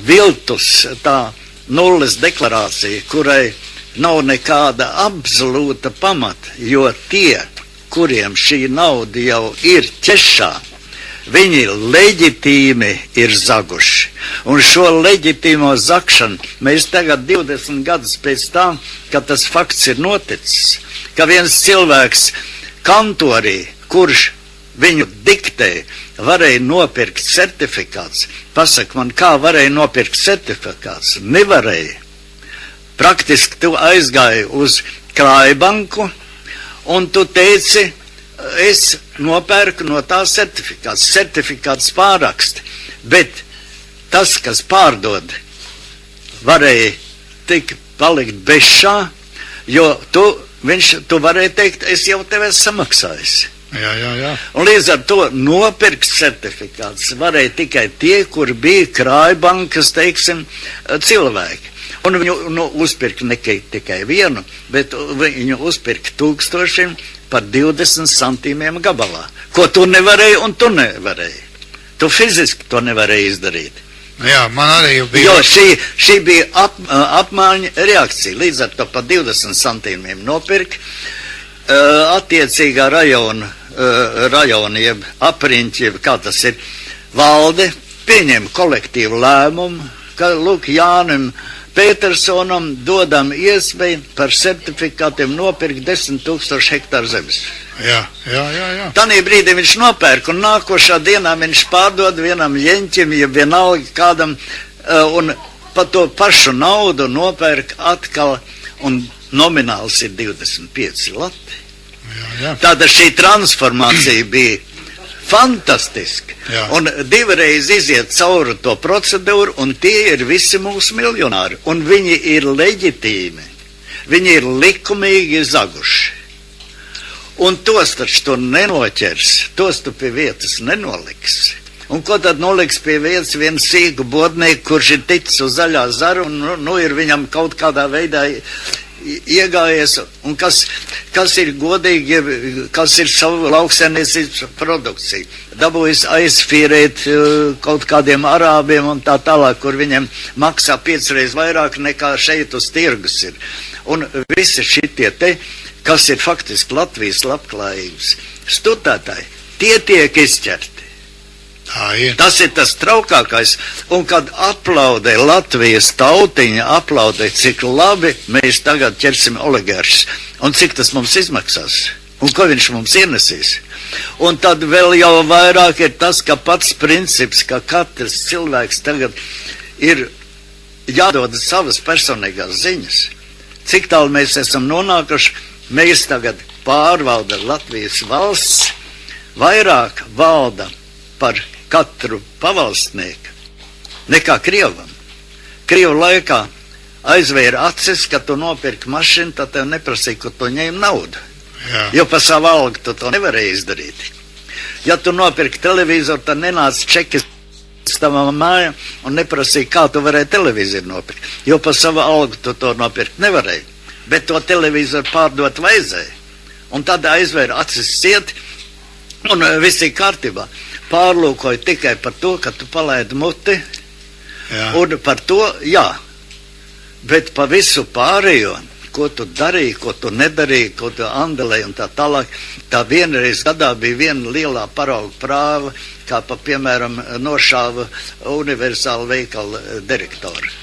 viltus tā nulles deklarācija, kurai nav nekāda absolūta pamata, jo tie, kuriem šī nauda jau ir ķešā, viņi leģitīmi ir zaguši. Un šo leģitīmo zakšanu mēs tagad 20 gadus pēc tam, kad tas fakts ir noticis, ka viens cilvēks kantorī, kurš viņu diktē, varēja nopirkt certifikāts. Pasaka man, kā varēja nopirkt certifikāts? Nevarēja. Praktiski tu aizgāji uz krājbanku un tu teici, es nopērku no tā certifikāts pāraksti, bet tas, kas pārdod, varēja tik palikt bez šā, jo tu varēji teikt, es jau tev esmu samaksājis. Jā. Un līdz ar to nopirkt certifikāts varēja tikai tie, kur bija krājbankas, teiksim, cilvēki. Un viņu uzpirka ne tikai vienu, bet viņu uzpirka 1000 par 20 centīmiem gabalā. Ko tu nevarēji un tu nevarēji. Tu fiziski to nevarēji izdarīt. Jā, man arī bija. Jo šī bija apmaiņa reakcija. Līdz ar to par 20 centīmiem nopirka attiecīgā rajona, jeb apriņķi, jeb kā tas ir, valde pieņem kolektīvu lēmumu, ka, lūk, Jānim Petersonam dodam iespēju par certifikātiem nopirkt 10 000 hektāru zemes. Jā. Tanī brīdī viņš nopērk, un nākošā dienā viņš pārdod vienam jeņķim, ja vienalga kādam, un pa to pašu naudu nopērk atkal, un nomināls ir 25 lati. Jā. Tāda šī transformācija bija fantastiski. Jā. Un divreiz iziet cauri to procedūru, un tie ir visi mūsu miljonāri. Un viņi ir leģitīmi. Viņi ir likumīgi zaguši. Un tos taču to nenoķers, tos tu pie vietas nenoliks. Un ko tad noliks pie vietas viens sīgu bodnieku, kurš ir ticis uz zaļā zara, un ir viņam kaut kādā veidā iegājies, un kas ir godīgi, kas ir savu lauksaimniecības produkciju. Dabūjis aizfīrēt kaut kādiem arābiem un tā tālāk, kur viņiem maksā 5 reizes vairāk nekā šeit uz tirgus ir. Un visi šitie te, kas ir faktiski Latvijas labklājības studētāji, tie tiek izķerti. Tas ir tas traukākais, un kad aplaudē Latvijas tautiņa, aplaudē, cik labi mēs tagad ķersim oligaršus, un cik tas mums izmaksās, un ko viņš mums ienesīs. Un tad vēl jau vairāk ir tas, ka pats princips, ka katrs cilvēks tagad ir jādod savas personīgās ziņas. Cik tālu mēs esam nonākuši, mēs tagad pārvalda Latvijas valsts, vairāk valda par katru pavalstnieku nekā Krievam. Krievu laikā aizvēra acis, ka tu nopirki mašinu, tad tev neprasīja, ka tu ņem naudu. Jā. Jo pa savu algu tu to nevarēji izdarīt. Ja tu nopirki televizoru, tad nenāc čekis tavā mājā un neprasīja, kā tu varēji televizoru nopirkt. Jo pa savu algu tu to nopirkt nevarēji. Bet to televizoru pārdot vajadzēja. Un tad aizvēra acis ciet un viss ir kārtībā. Pārlūkoja tikai par to, ka tu palaidi muti. Jā. Un par to, jā. Bet pa visu pārējo, ko tu darīji, ko tu nedarīji, ko tu andelēji un tā tālāk, tā vienreiz gadā bija viena lielā parauga prāva, kā pa piemēram nošāva universāla veikala direktoru.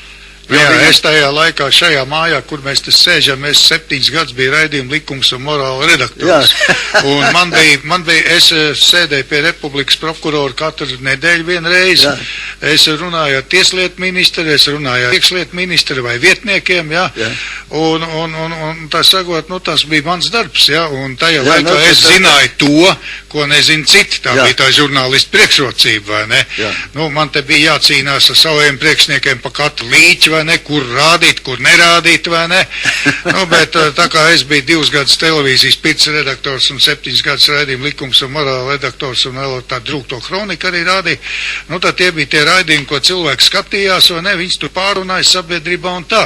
Jā, es tajā laikā šajā mājā, kur mēs te sēžam, es 7 gadus biju raidījuma likums un morāla redaktors. Un man bija, es sēdēju pie Republikas prokurora katru nedēļu vienreiz. Jā. Es runāju ar tieslietu ministru, es runāju ar iekšlietu ministru vai vietniekiem, jā. Jā. Un tā sakot, nu tas bija mans darbs, jā. Un tajā laikā es zināju to, ko nezinu citi. Tā bija tā žurnālistu priekšrocība, vai ne? Jā. Nu, man te bija jācīnās ar saviem priekšniekiem pa katru līķi, vai ne, kur rādīt, kur nerādīt, vai ne. Nu, bet tā kā es biju 2 gadus televīzijas pirts redaktors un 7 gadus raidījuma likums un morāla redaktors un vēl tā drūkto kronika arī rādīja, nu tad tie bija tie raidījumi, ko cilvēki skatījās, vai ne, viņas tur pārunāja sabiedrībā un tā.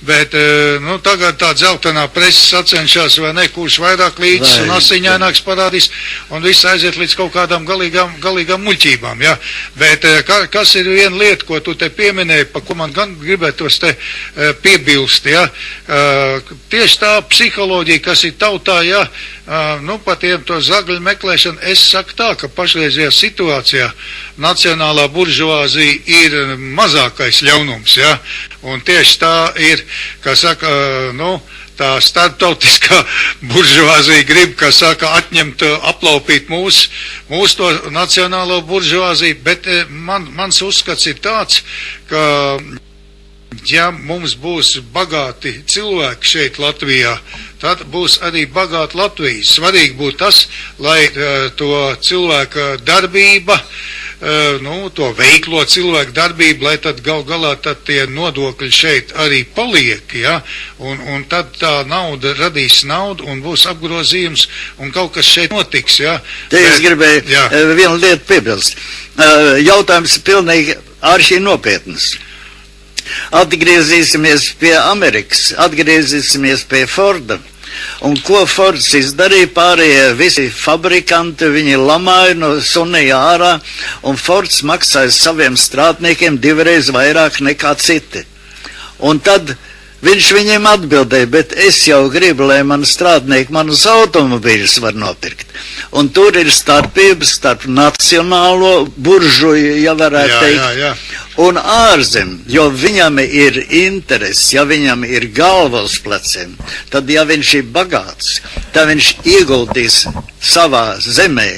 Bet, nu, tagad tā dzeltenā presa sacenšās, vai ne, kurš vairāk līdz un asiņaināks parādīs un viss aiziet līdz kaut kādām galīgām muļķībām, jā. Bet kas ir viena lieta, ko tu te pieminēji, pa ko man gan gribētos te piebilst, ja, tieši tā psiholoģija, kas ir tautā, ja, nu, par tiem to zagļu meklēšanu, es saku tā, ka pašreizajā situācijā nacionālā buržuāzija ir mazākais ļaunums, ja, un tieši tā ir, kā saka, nu, tā starptautiskā buržuāzija grib, kā saka, atņemt, aplaupīt mūsu to nacionālo buržuāziju, bet mans uzskats ir tāds, ka ja mums būs bagāti cilvēki šeit Latvijā, tad būs arī bagāta Latvija. Svarīgi būtu tas, lai to cilvēka darbība, nu, to veiklo cilvēku darbību, lai tad gal galā tad tie nodokļi šeit arī paliek, ja, un tad tā nauda radīs naudu un būs apgrozījums un kaut kas šeit notiks, ja. Te es gribēju vienu lietu piebilst. Jautājums pilnīgi āršī nopietnas. Atgriezīsimies pie Amerikas, atgriezīsimies pie Forda. Un ko Fords izdarīja, pārējie visi fabrikanti, viņi lamāja no sunīja ārā, un Fords maksāja saviem strādniekiem 2 reizes vairāk nekā citi. Un tad viņš viņiem atbildēja, bet es jau gribu, lai man strādnieki manus automobīļus var nopirkt. Un tur ir starpības starp nacionālo buržuju, ja varētu teikt, un ārzem, jo viņam ir interesi, ja viņam ir galva uz pleciem, tad ja viņš ir bagāts, tad viņš ieguldīs savā zemē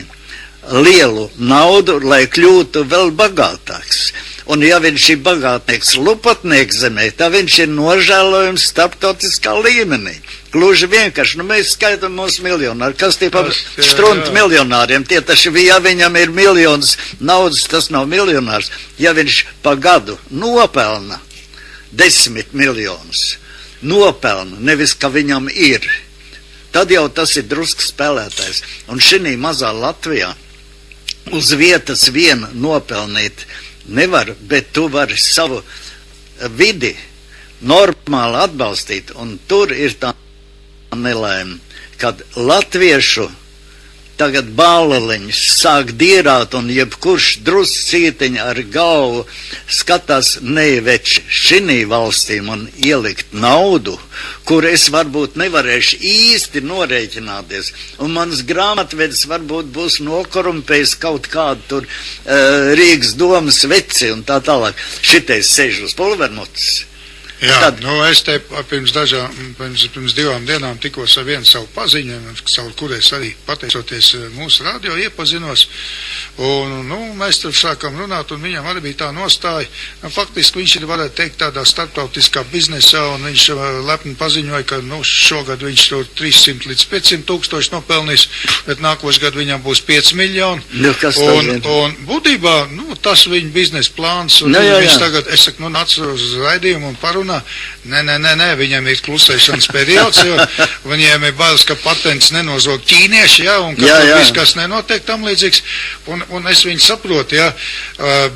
lielu naudu, lai kļūtu vēl bagātāks. Un ja viņš ir bagātnieks lupatnieks zemē, tad viņš ir nožēlojums starptautiskā līmenī. Gluži vienkārši, nu mēs skaitam mūsu miljonāri. Kas tie par struntu miljonāriem? Tie taši, ja viņam ir miljons naudas, tas nav miljonārs. Ja viņš pa gadu nopelna 10 miljonus, nopelna, nevis ka viņam ir, tad jau tas ir drusku spēlētājs. Un šinī mazā Latvijā uz vietas vien nopelnīt nevar, bet tu vari savu vidi normāli atbalstīt, un tur ir tā nelēma, kad latviešu tagad bāleliņš sāk dierāt, un jebkurš druscītiņa ar galvu skatās neveči šinī valstīm un ielikt naudu, kur es varbūt nevarēšu īsti norēķināties, un mans grāmatvedis varbūt būs nokorumpējis kaut kādu tur Rīgas domas veci un tā tālāk. Šitais sēž uz pulvermutis. Jā, Tad, es te pirms 2 dienām tikos ar vienu savu paziņojumu, savu, kur es arī pateicoties mūsu radio iepazinos, un, mēs tur sākam runāt, un viņam arī bija tā nostāja, faktiski viņš ir, varētu teikt, tādā starptautiskā biznesā, un viņš lepni paziņoja, ka, šogad viņš tur 300 līdz 500 tūkstoši nopelnīs, bet nākošais gadu viņam būs 5 miljoni, un būtībā, tas viņa biznesa plāns, un viņš tagad, es saku, nāc uz raidījumu un parunā, nē, viņam ir klusēšanas periods, jo viņiem ir bailes, ka patents nenozog ķīnieši, un ka tur viss, kas nenotiek tam līdzīgs, un es viņu saprotu,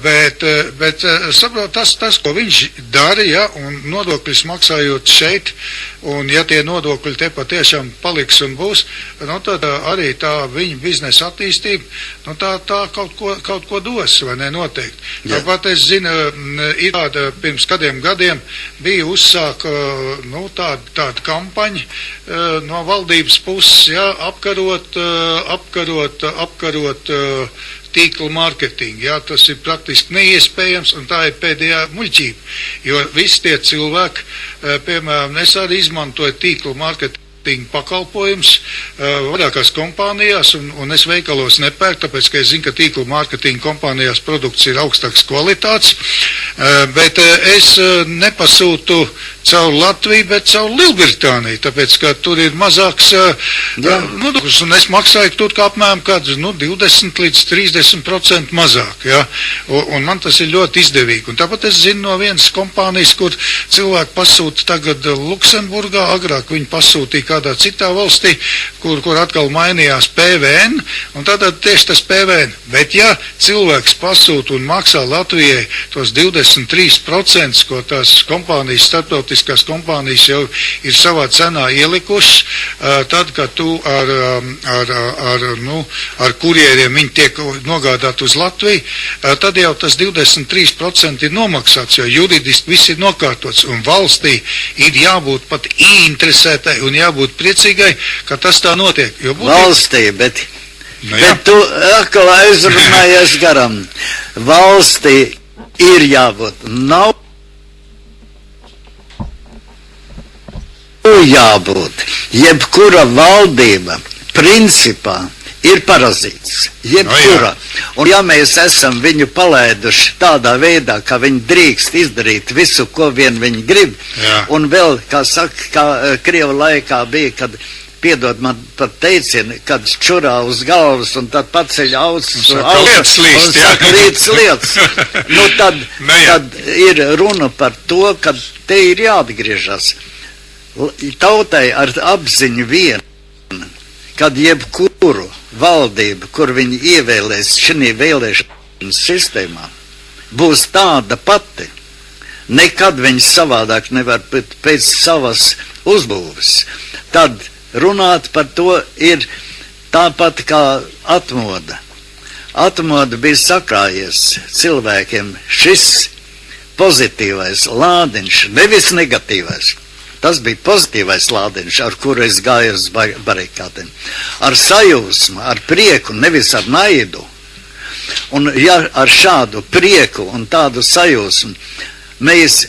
bet saprotu tas, ko viņš dara, un nodokļus maksājot šeit, un ja tie nodokļi te patiešām paliks un būs, tad arī tā viņa biznesa attīstība, tā kaut ko dos, vai ne, noteikti. Tāpat es zinu, ir tāda pirms kādiem gadiem bija uzsāka, tāda kampaņa no valdības puses, apkarot tīkla mārketingu, tas ir praktiski neiespējams, un tā ir pēdējā muļķība, jo visi tie cilvēki, piemēram, es arī izmantoju tīkla mārketingu pakalpojums vairākās kompānijās, un es veikalos nepērku, tāpēc, ka es zinu, ka tīkla mārketinga kompānijās produkts ir augstāks kvalitātes, bet es nepasūtu caur Latviju, bet caur Lielbritāniju, tāpēc, ka tur ir mazāks nodoklis, un es maksāju tur kā apmēram kādus 20 līdz 30% mazāk, un man tas ir ļoti izdevīgi. Un tāpat es zinu no vienas kompānijas, kur cilvēki pasūta tagad Luksemburgā, agrāk viņi pasūtīja kādā citā valstī, kur atkal mainījās PVN, un tātad tieši tas PVN. Bet ja cilvēks pasūta un maksā Latvijai tos 23%, ko tās kompānijas, starptautiskās kompānijas jau ir savā cenā ielikušas, tad, kad tu ar kurieriem viņi tiek nogādāt uz Latviju, tad jau tas 23% ir nomaksāts, jo juridiski viss ir nokārtots, un valstī ir jābūt pat ieinteresētai un jābūt priecīgai, ka tas tā notiek. Valstī, bet tu atkal aizrunājies garam. Valstī ir jābūt. Nav jābūt. Jebkura valdība principā ir parazīts. Jebkura. Un ja mēs esam viņu palaiduši tādā veidā, ka viņi drīkst izdarīt visu, ko vien viņi grib, un vēl, kā saka, kā Krieva laikā bija, kad piedod man par teicienu, kad čurā uz galvas un tad paceļ ausis un saka lietas. Tad ir runa par to, ka te ir jāatgriežas. Tautai ar apziņu vien, kad jebkuru valdību, kur viņi ievēlēs šī vēlēšanu sistēmā, būs tāda pati. Nekad viņi savādāk nevar pēc savas uzbūves. Tad runāt par to ir tāpat kā atmoda. Atmoda bija sakrājies cilvēkiem šis pozitīvais lādiņš, nevis negatīvais. Tas bija pozitīvais lādiņš, ar kuru es gāju uz barikādēm. Ar sajūsmu, ar prieku, nevis ar naidu. Un ja ar šādu prieku un tādu sajūsmu mēs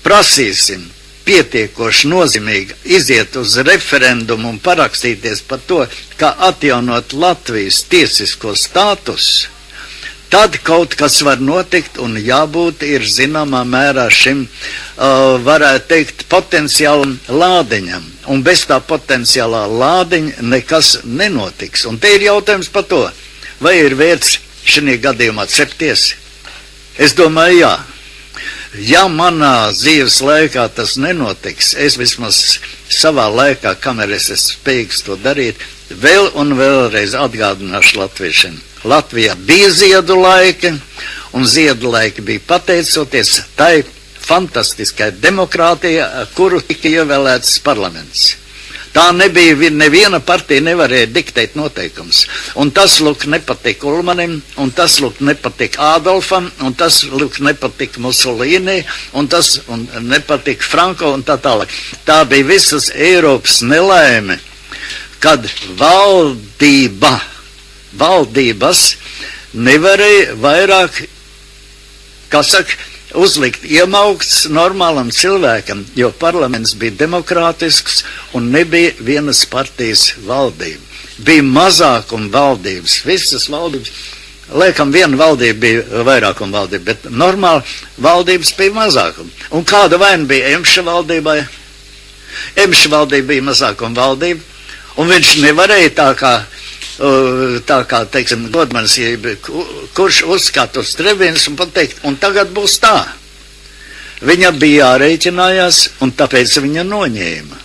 prasīsim pietiekoši nozīmīgi iziet uz referendumu un parakstīties par to, kā atjaunot Latvijas tiesisko statusu, tad kaut kas var notikt un jābūt ir zināmā mērā šim, varētu teikt, potenciālam lādiņam. Un bez tā potenciālā lādiņa nekas nenotiks. Un te ir jautājums par to, vai ir vērts šī gadījumā cepties? Es domāju, jā. Ja manā dzīves laikā tas nenotiks, es vismaz savā laikā, kamēr es esmu spējīgs to darīt, vēl un vēlreiz atgādināšu latviešiem. Latvijā bija ziedu laiki, un ziedu laiki bija pateicoties tai fantastiskai demokrātijai, kuru tika ievēlēts parlaments. Tā nebija, neviena partija nevarēja diktēt noteikums. Un tas, lūk, nepatika Ulmanim, un tas, lūk, nepatika Ādolfam, un tas, lūk, nepatika Musolīnī, un tas nepatika Franko, un tā tālāk. Tā bija visas Eiropas nelaime, kad valdības nevarēja vairāk, kā saka, uzlikt iemaukts normālam cilvēkam, jo parlaments bija demokrātisks un nebija vienas partijas valdība. Bija mazākuma valdības, visas valdības, liekam, viena valdība bija vairākuma valdība, bet normāli valdības bija mazākuma. Un kāda vaina bija Emša valdībai? Emša valdība bija mazākuma valdība, un viņš nevarēja tā kā, teiksim, Godmanis, kurš uzskata uz Trebienas un pateikt, un tagad būs tā. Viņa bija jārēķinājās, un tāpēc viņa noņēma.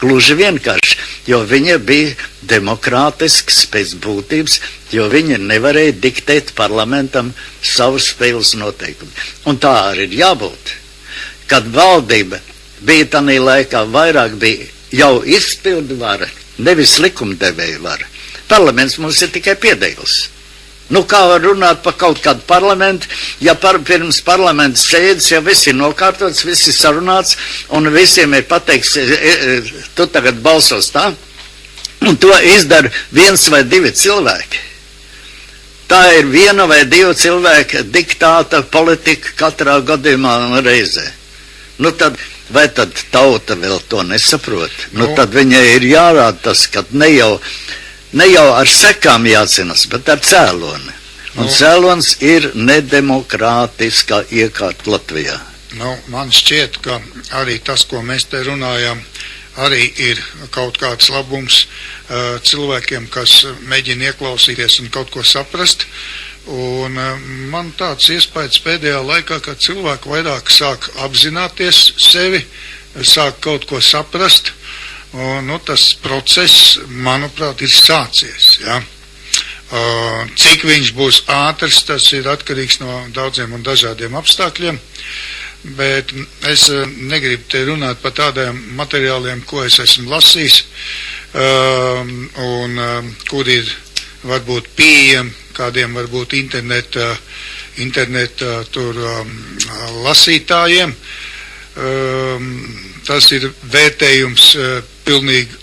Gluži vienkārši, jo viņa bija demokrātisks pēc būtības, jo viņa nevarēja diktēt parlamentam savus spēles noteikumu. Un tā arī ir jābūt. Kad valdība bija tanī laikā, vairāk bija jau izpildu vara, nevis likumdevēja vara. Parlaments mums ir tikai piedēlis. Nu, kā var runāt par kaut kādu parlamentu, ja pirms parlamenta sēdes jau viss ir nokārtots, viss ir sarunāts, un visiem ir pateikts, tu tagad balsos tā, un to izdara 1 vai 2 cilvēki. Tā ir 1 vai 2 cilvēka diktāta politika katrā gadījumā reizē. Nu tad, vai tad tauta vēl to nesaprot? Nu tad viņai ir jārāda tas, ka ne jau ar sekām jācinas, bet ar cēloni. Un cēlons ir nedemokrātiskā iekārta Latvijā. Nu, man šķiet, ka arī tas, ko mēs te runājam, arī ir kaut kāds labums cilvēkiem, kas mēģina ieklausīties un kaut ko saprast. Un man tāds iespējas pēdējā laikā, ka cilvēki vairāk sāk apzināties sevi, sāk kaut ko saprast. Un, nu, tas process, manuprāt, ir sācies. Ja? Cik viņš būs ātrs, tas ir atkarīgs no daudziem un dažādiem apstākļiem, bet es negribu te runāt par tādiem materiāliem, ko es esmu lasījis, un kur ir varbūt pieejami kādiem varbūt interneta tur lasītājiem. Tas ir vērtējums pilnīgi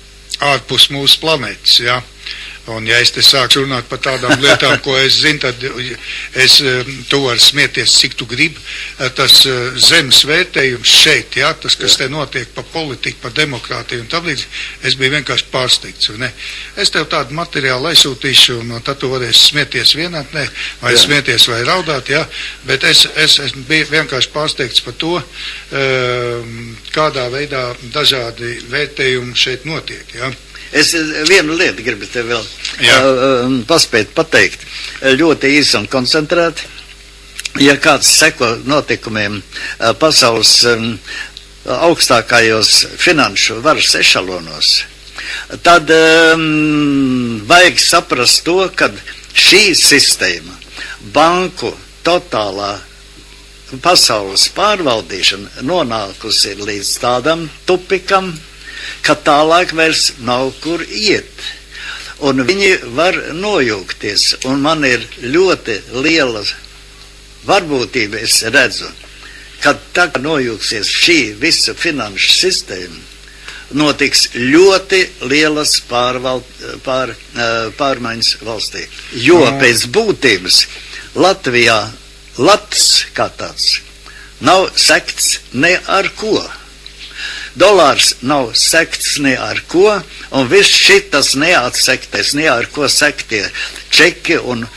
ārpus mūsu planētas, ja? Un ja es te sāku runāt par tādām lietām, ko es zinu, tad tu vari smieties, cik tu gribi. Tas zemes vērtējums šeit, ja? Tas, kas te notiek par politiku, par demokrātiju un tam līdz, es biju vienkārši pārsteigts, vai ne? Es tev tādu materiālu aizsūtīšu, un tad tu varēsi smieties vienatnē, vai smieties vai raudāt, ja? Bet es biju vienkārši pārsteigts par to, kādā veidā dažādi vērtējumi šeit notiek, ja? Es vienu lietu gribu te vēl paspēt pateikt, ļoti īsi un koncentrēti. Ja kāds seko notikumiem pasaules augstākajos finanšu varas ešalonos, tad vajag saprast to, ka šī sistēma, banku totālā pasaules pārvaldīšana nonākusi līdz tādam tupikam, ka tālāk vairs nav kur iet. Un viņi var nojūgties, un man ir ļoti liela varbūtība, es redzu, kad tagad nojūgsies šī visa finanšu sistēma, notiks ļoti lielas pārmaiņas valstī. Jo pēc būtības Latvijā lats kā tāds nav sekts ne ar ko. Dolārs nav sekts ne ar ko, un viss šitas neatsektais, ne ar ko sektie čeki, un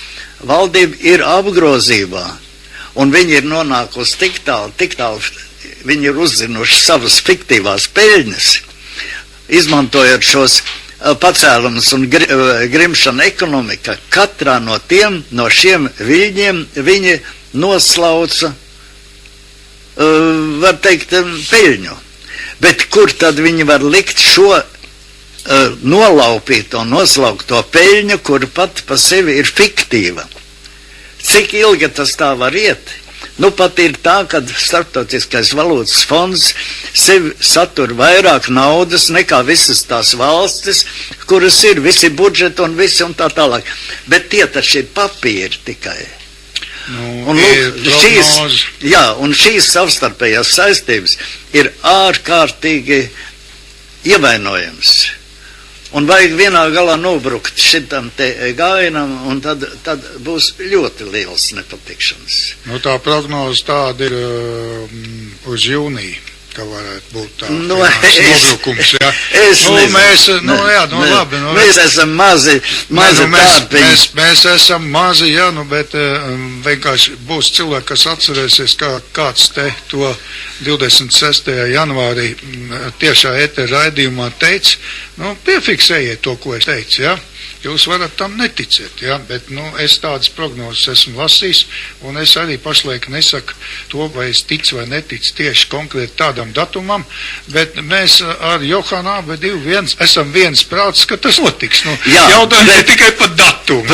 valdība ir apgrozībā, un viņi ir nonākusi tik tālu, viņi ir uzzinuši savas fiktīvās peļņas, izmantojot šos pacēlumus un grimšana ekonomika. Katrā no šiem viļņiem viņi noslauca, var teikt, peļņu. Bet kur tad viņi var likt šo nolaupīt un noslaukt to peļņu, kur pat pa sevi ir fiktīva? Cik ilgi tas tā var iet? Nu, pat ir tā, ka Starptautiskais valūtas fonds sevi satur vairāk naudas nekā visas tās valstis, kuras ir visi budžeti un visi un tā tālāk. Bet tie taču ir papīri tikai. Un šīs savstarpējās saistības ir ārkārtīgi ievainojams. Un vajag vienā galā nobrukt šitam te gājienam, un tad būs ļoti liels nepatikšanas. Nu, tā prognoze tāda ir uz jūniju, ka varētu būt tā nobrukums, jā. Labi. Mēs esam mazi tārpiņi. Mēs esam mazi, jā, bet vienkārši būs cilvēki, kas atcerēsies, kā kāds te to 26. janvārī tiešā etera raidījumā teica, piefiksējiet to, ko es teicu, jā. Jūs varat tam neticēt, jā, bet, es tādas prognozes esmu lasījis, un es arī pašlaik nesaku to, vai es ticu vai neticu tieši konkrēti tādam datumam, bet mēs ar Johanu abi esam viens prāts, ka tas notiks. Jautājums ir tikai par datumu.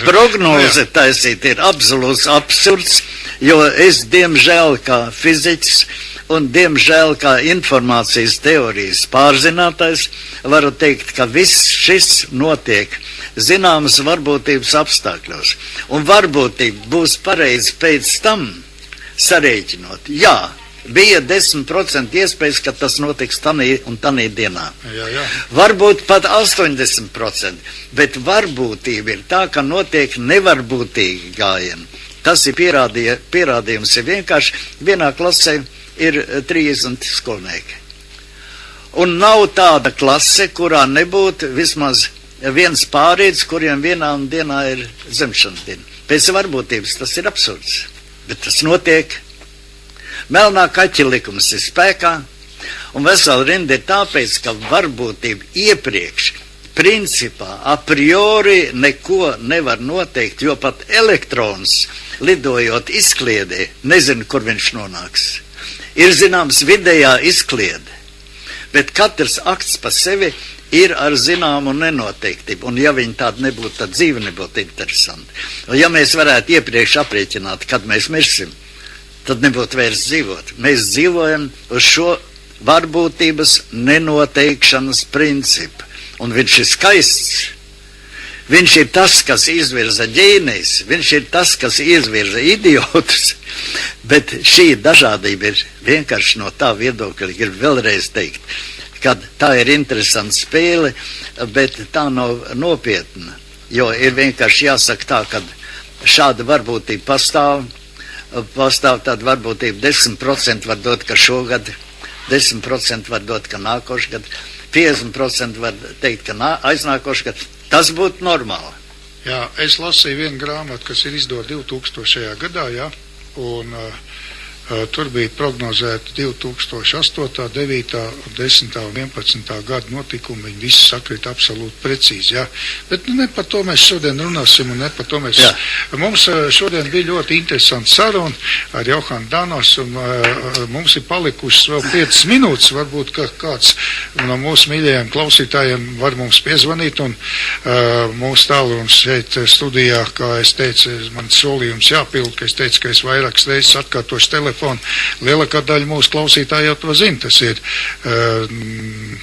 Prognoze taisīt ir absolūts absurds, jo es, diemžēl, kā fiziķis, un, diemžēl, kā informācijas teorijas pārzinātais, varu teikt, ka viss šis notiek zināmas varbūtības apstākļos. Un varbūtība būs pareizi pēc tam sarēķinot. Jā, bija 10% iespējas, ka tas notiks tanī un tanī dienā. Jā. Varbūt pat 80%, bet varbūtība ir tā, ka notiek nevarbūtīgi gājieni. Tas ir pierādījums ir vienkārši vienā klasē ir 30 skolnieki. Un nav tāda klase, kurā nebūtu vismaz viens pārīdz, kuriem vienā dienā ir dzimšanas diena. Pēc varbūtības tas ir absurds, bet tas notiek. Melnā kaķa likums ir spēkā, un vesela rinda ir tāpēc, ka varbūtība iepriekš principā a priori neko nevar noteikt, jo pat elektrons lidojot izkliedē, nezinu, kur viņš nonāks. Ir zināms vidējā izkliede, bet katrs akts pa sevi ir ar zināmu nenoteiktību, un ja viņi tāda nebūtu, tad dzīve nebūtu interesanti. Un ja mēs varētu iepriekš aprēķināt, kad mēs mirsim, tad nebūtu vairs dzīvot. Mēs dzīvojam uz šo varbūtības nenoteikšanas principu, un viņš ir skaists. Viņš ir tas, kas izvirza ģēnijus, viņš ir tas, kas izvirza idiotus, bet šī dažādība ir vienkārši no tā viedokļa, gribu vēlreiz teikt, kad tā ir interesanta spēle, bet tā nav nopietna, jo ir vienkārši jāsaka tā, ka šāda varbūtība pastāv tāda varbūtība 10% var dot, ka šogad, 10% var dot, ka nākošgad, 50% var teikt, ka aiznākošgad. Tas būtu normāli. Jā, es lasīju vienu grāmatu, kas ir izdota 2000. gadā, jā, un tur bija prognozēta 2008., 9., 10. un 11. gada notikumi, viņi visi sakrīt absolūti precīzi, jā. Bet ne par to mēs šodien runāsim, un ne par to mēs... Mums šodien bija ļoti interesanta saruna ar Johanu Danos, un mums ir palikušas vēl 5 minūtes, varbūt kāds no mūsu mīļajiem klausītājiem var mums piezvanīt, un mūsu tālrunis šeit studijā, kā es teicu, man solījums jāpild, ka es teicu, ka es vairākas reizes atkārtošu telefonu. Lielākā daļa mūsu klausītāji jau to zina.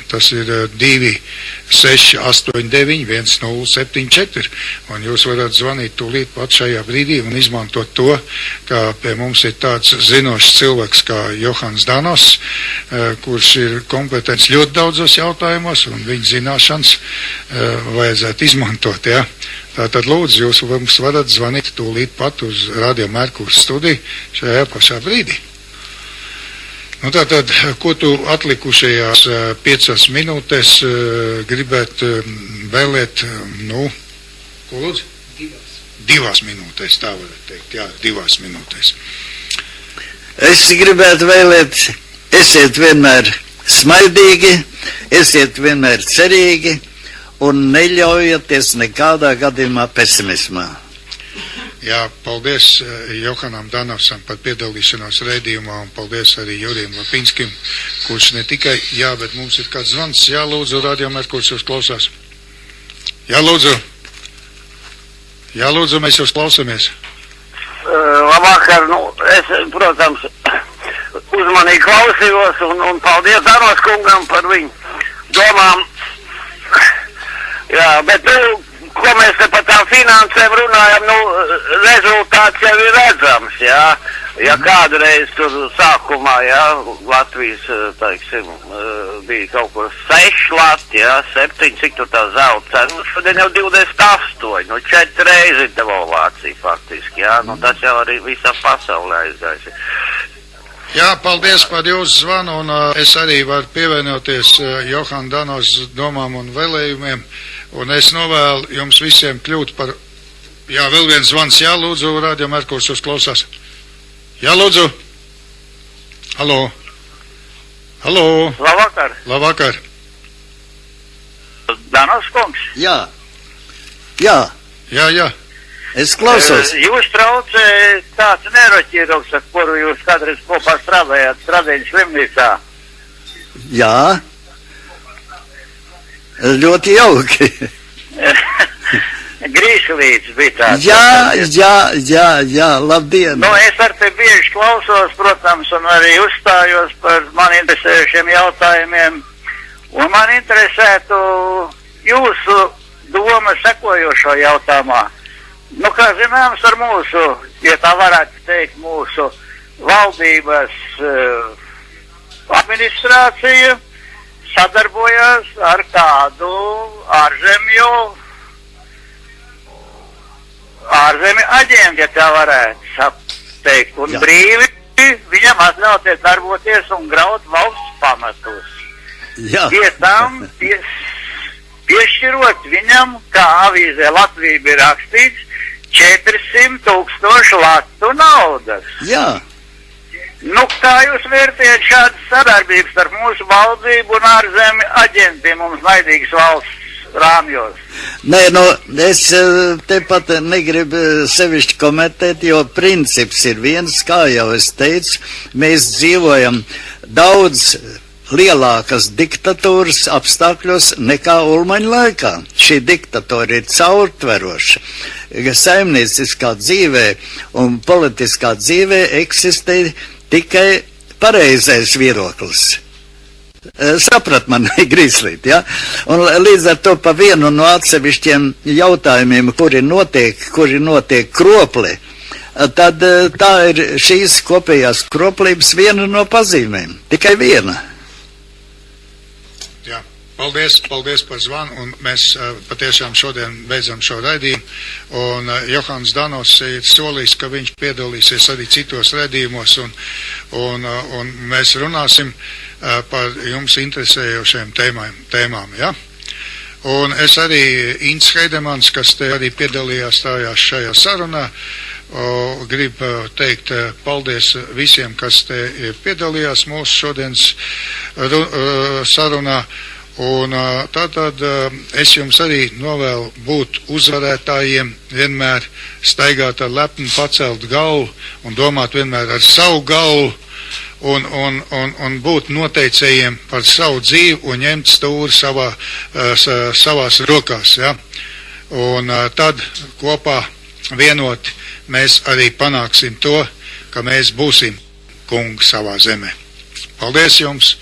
Tas ir 2689174, un jūs varat zvanīt tūlīt pat šajā brīdī un izmantot to, ka pie mums ir tāds zinošs cilvēks kā Johans Danos, kurš ir kompetents ļoti daudzos jautājumos, un viņa zināšanas vajadzētu izmantot, jā. Tātad lūdzu, jūs mums varat zvanīt tūlīt pat uz Radio Merkurs studiju šajā pašā brīdī. Tātad, ko tu atlikušajās 5 minūtēs gribētu vēlēt, ko lūdzu? 2 minūtēs, tā varētu teikt, jā, 2 minūtēs. Es gribētu vēlēt, esiet vienmēr smaidīgi, esiet vienmēr cerīgi, un neļaujieties nekādā gadījumā pesimismā. Jā, paldies Johanam Danovsam par piedalīšanos raidījumā, un paldies arī Jurijam Lapinskim, kurš ne tikai, bet mums ir kāds zvans. Jā, lūdzu, Radio Merkurs jūs klausās. Jā, lūdzu, mēs jūs klausamies. Labvakar, es, protams, uzmanīgi klausījos, un paldies Danos kungam par viņu domām. Jā, bet, ko mēs te par tām finansēm runājam, rezultāts jau ir redzams, jā. Ja kādreiz tur sākumā, jā, Latvijas, teiksim, bija kaut kur 6 lati, jā, 7, cik tur tā zelta cena, šodien jau 28, 4 reizi devalvācija faktiski, jā, tas jau arī visā pasaulē aizgaisi. Jā, paldies par jūsu zvanu, un es arī varu pievienoties Johana Danos domām un vēlējumiem, un es novēlu jums visiem kļūt par, jā, vēl viens zvans, jā, lūdzu, Radio Merkurs jūs klausās. Jā, lūdzu. Halo. Halo. Labvakar. Labvakar. Danos kungs. Jā. Jā. Jā, jā. Es klausos. Jūs traucē tāds neiroķīroks, ar kuru jūs kādreiz kopā strādājāt Stradiņas slimnīcā. Jā. Ļoti jauki. Grīšlīts bija tāds. Jā, labdien. Es ar te bieži klausos, protams, un arī uzstājos par man interesējušiem jautājumiem. Un man interesētu jūsu doma sekojošo jautājumā. Kā zināms, ar mūsu, ja tā varētu teikt, mūsu valdības administrācija sadarbojās ar kādu ārzemju aģentu, ja tā varētu teikt, un jā. Brīvi viņam atļauties darboties un graut valsts pamatus. Vietām piešķirot viņam, kā avīzē Latvija bija rakstīts, 400,000 latu naudas. Jā. Kā jūs vērtējat šādas sadarbības starp mūsu valdību un ārzemju aģentiem mums naidīgas valsts rāmjos? Nē, es tepat negribu sevišķi komentēt, jo princips ir viens, kā jau es teicu, mēs dzīvojam daudz lielākas diktatūras apstākļos nekā Ulmaņa laikā. Šī diktatūra ir caurtveroša. Saimnieciskā dzīvē un politiskā dzīvē eksistē tikai pareizais viedoklis. Saprat man, Grīslīt, ja? Un līdz ar to pa vienu no atsevišķiem jautājumiem, kuri notiek kropli, tad tā ir šīs kopējās kroplības viena no pazīmēm. Tikai viena. Jā, paldies par zvanu, un mēs patiešām šodien beidzam šo raidījumu, un Johans Danos ir solījis, ka viņš piedalīsies arī citos raidījumos, un mēs runāsim par jums interesējošiem tēmām, ja? Un es arī Ints Heidemans, kas te arī piedalījās stājās šajā sarunā, gribu teikt paldies visiem, kas te piedalījās mūsu šodienas sarunā, un tātad es jums arī novēlu būt uzvarētājiem, vienmēr staigāt ar lepnu pacelt galvu un domāt vienmēr ar savu galvu, un būt noteicējiem par savu dzīvi un ņemt stūri savās rokās, ja? Un tad kopā vienoti mēs arī panāksim to, ka mēs būsim kungi savā zemē. Paldies jums!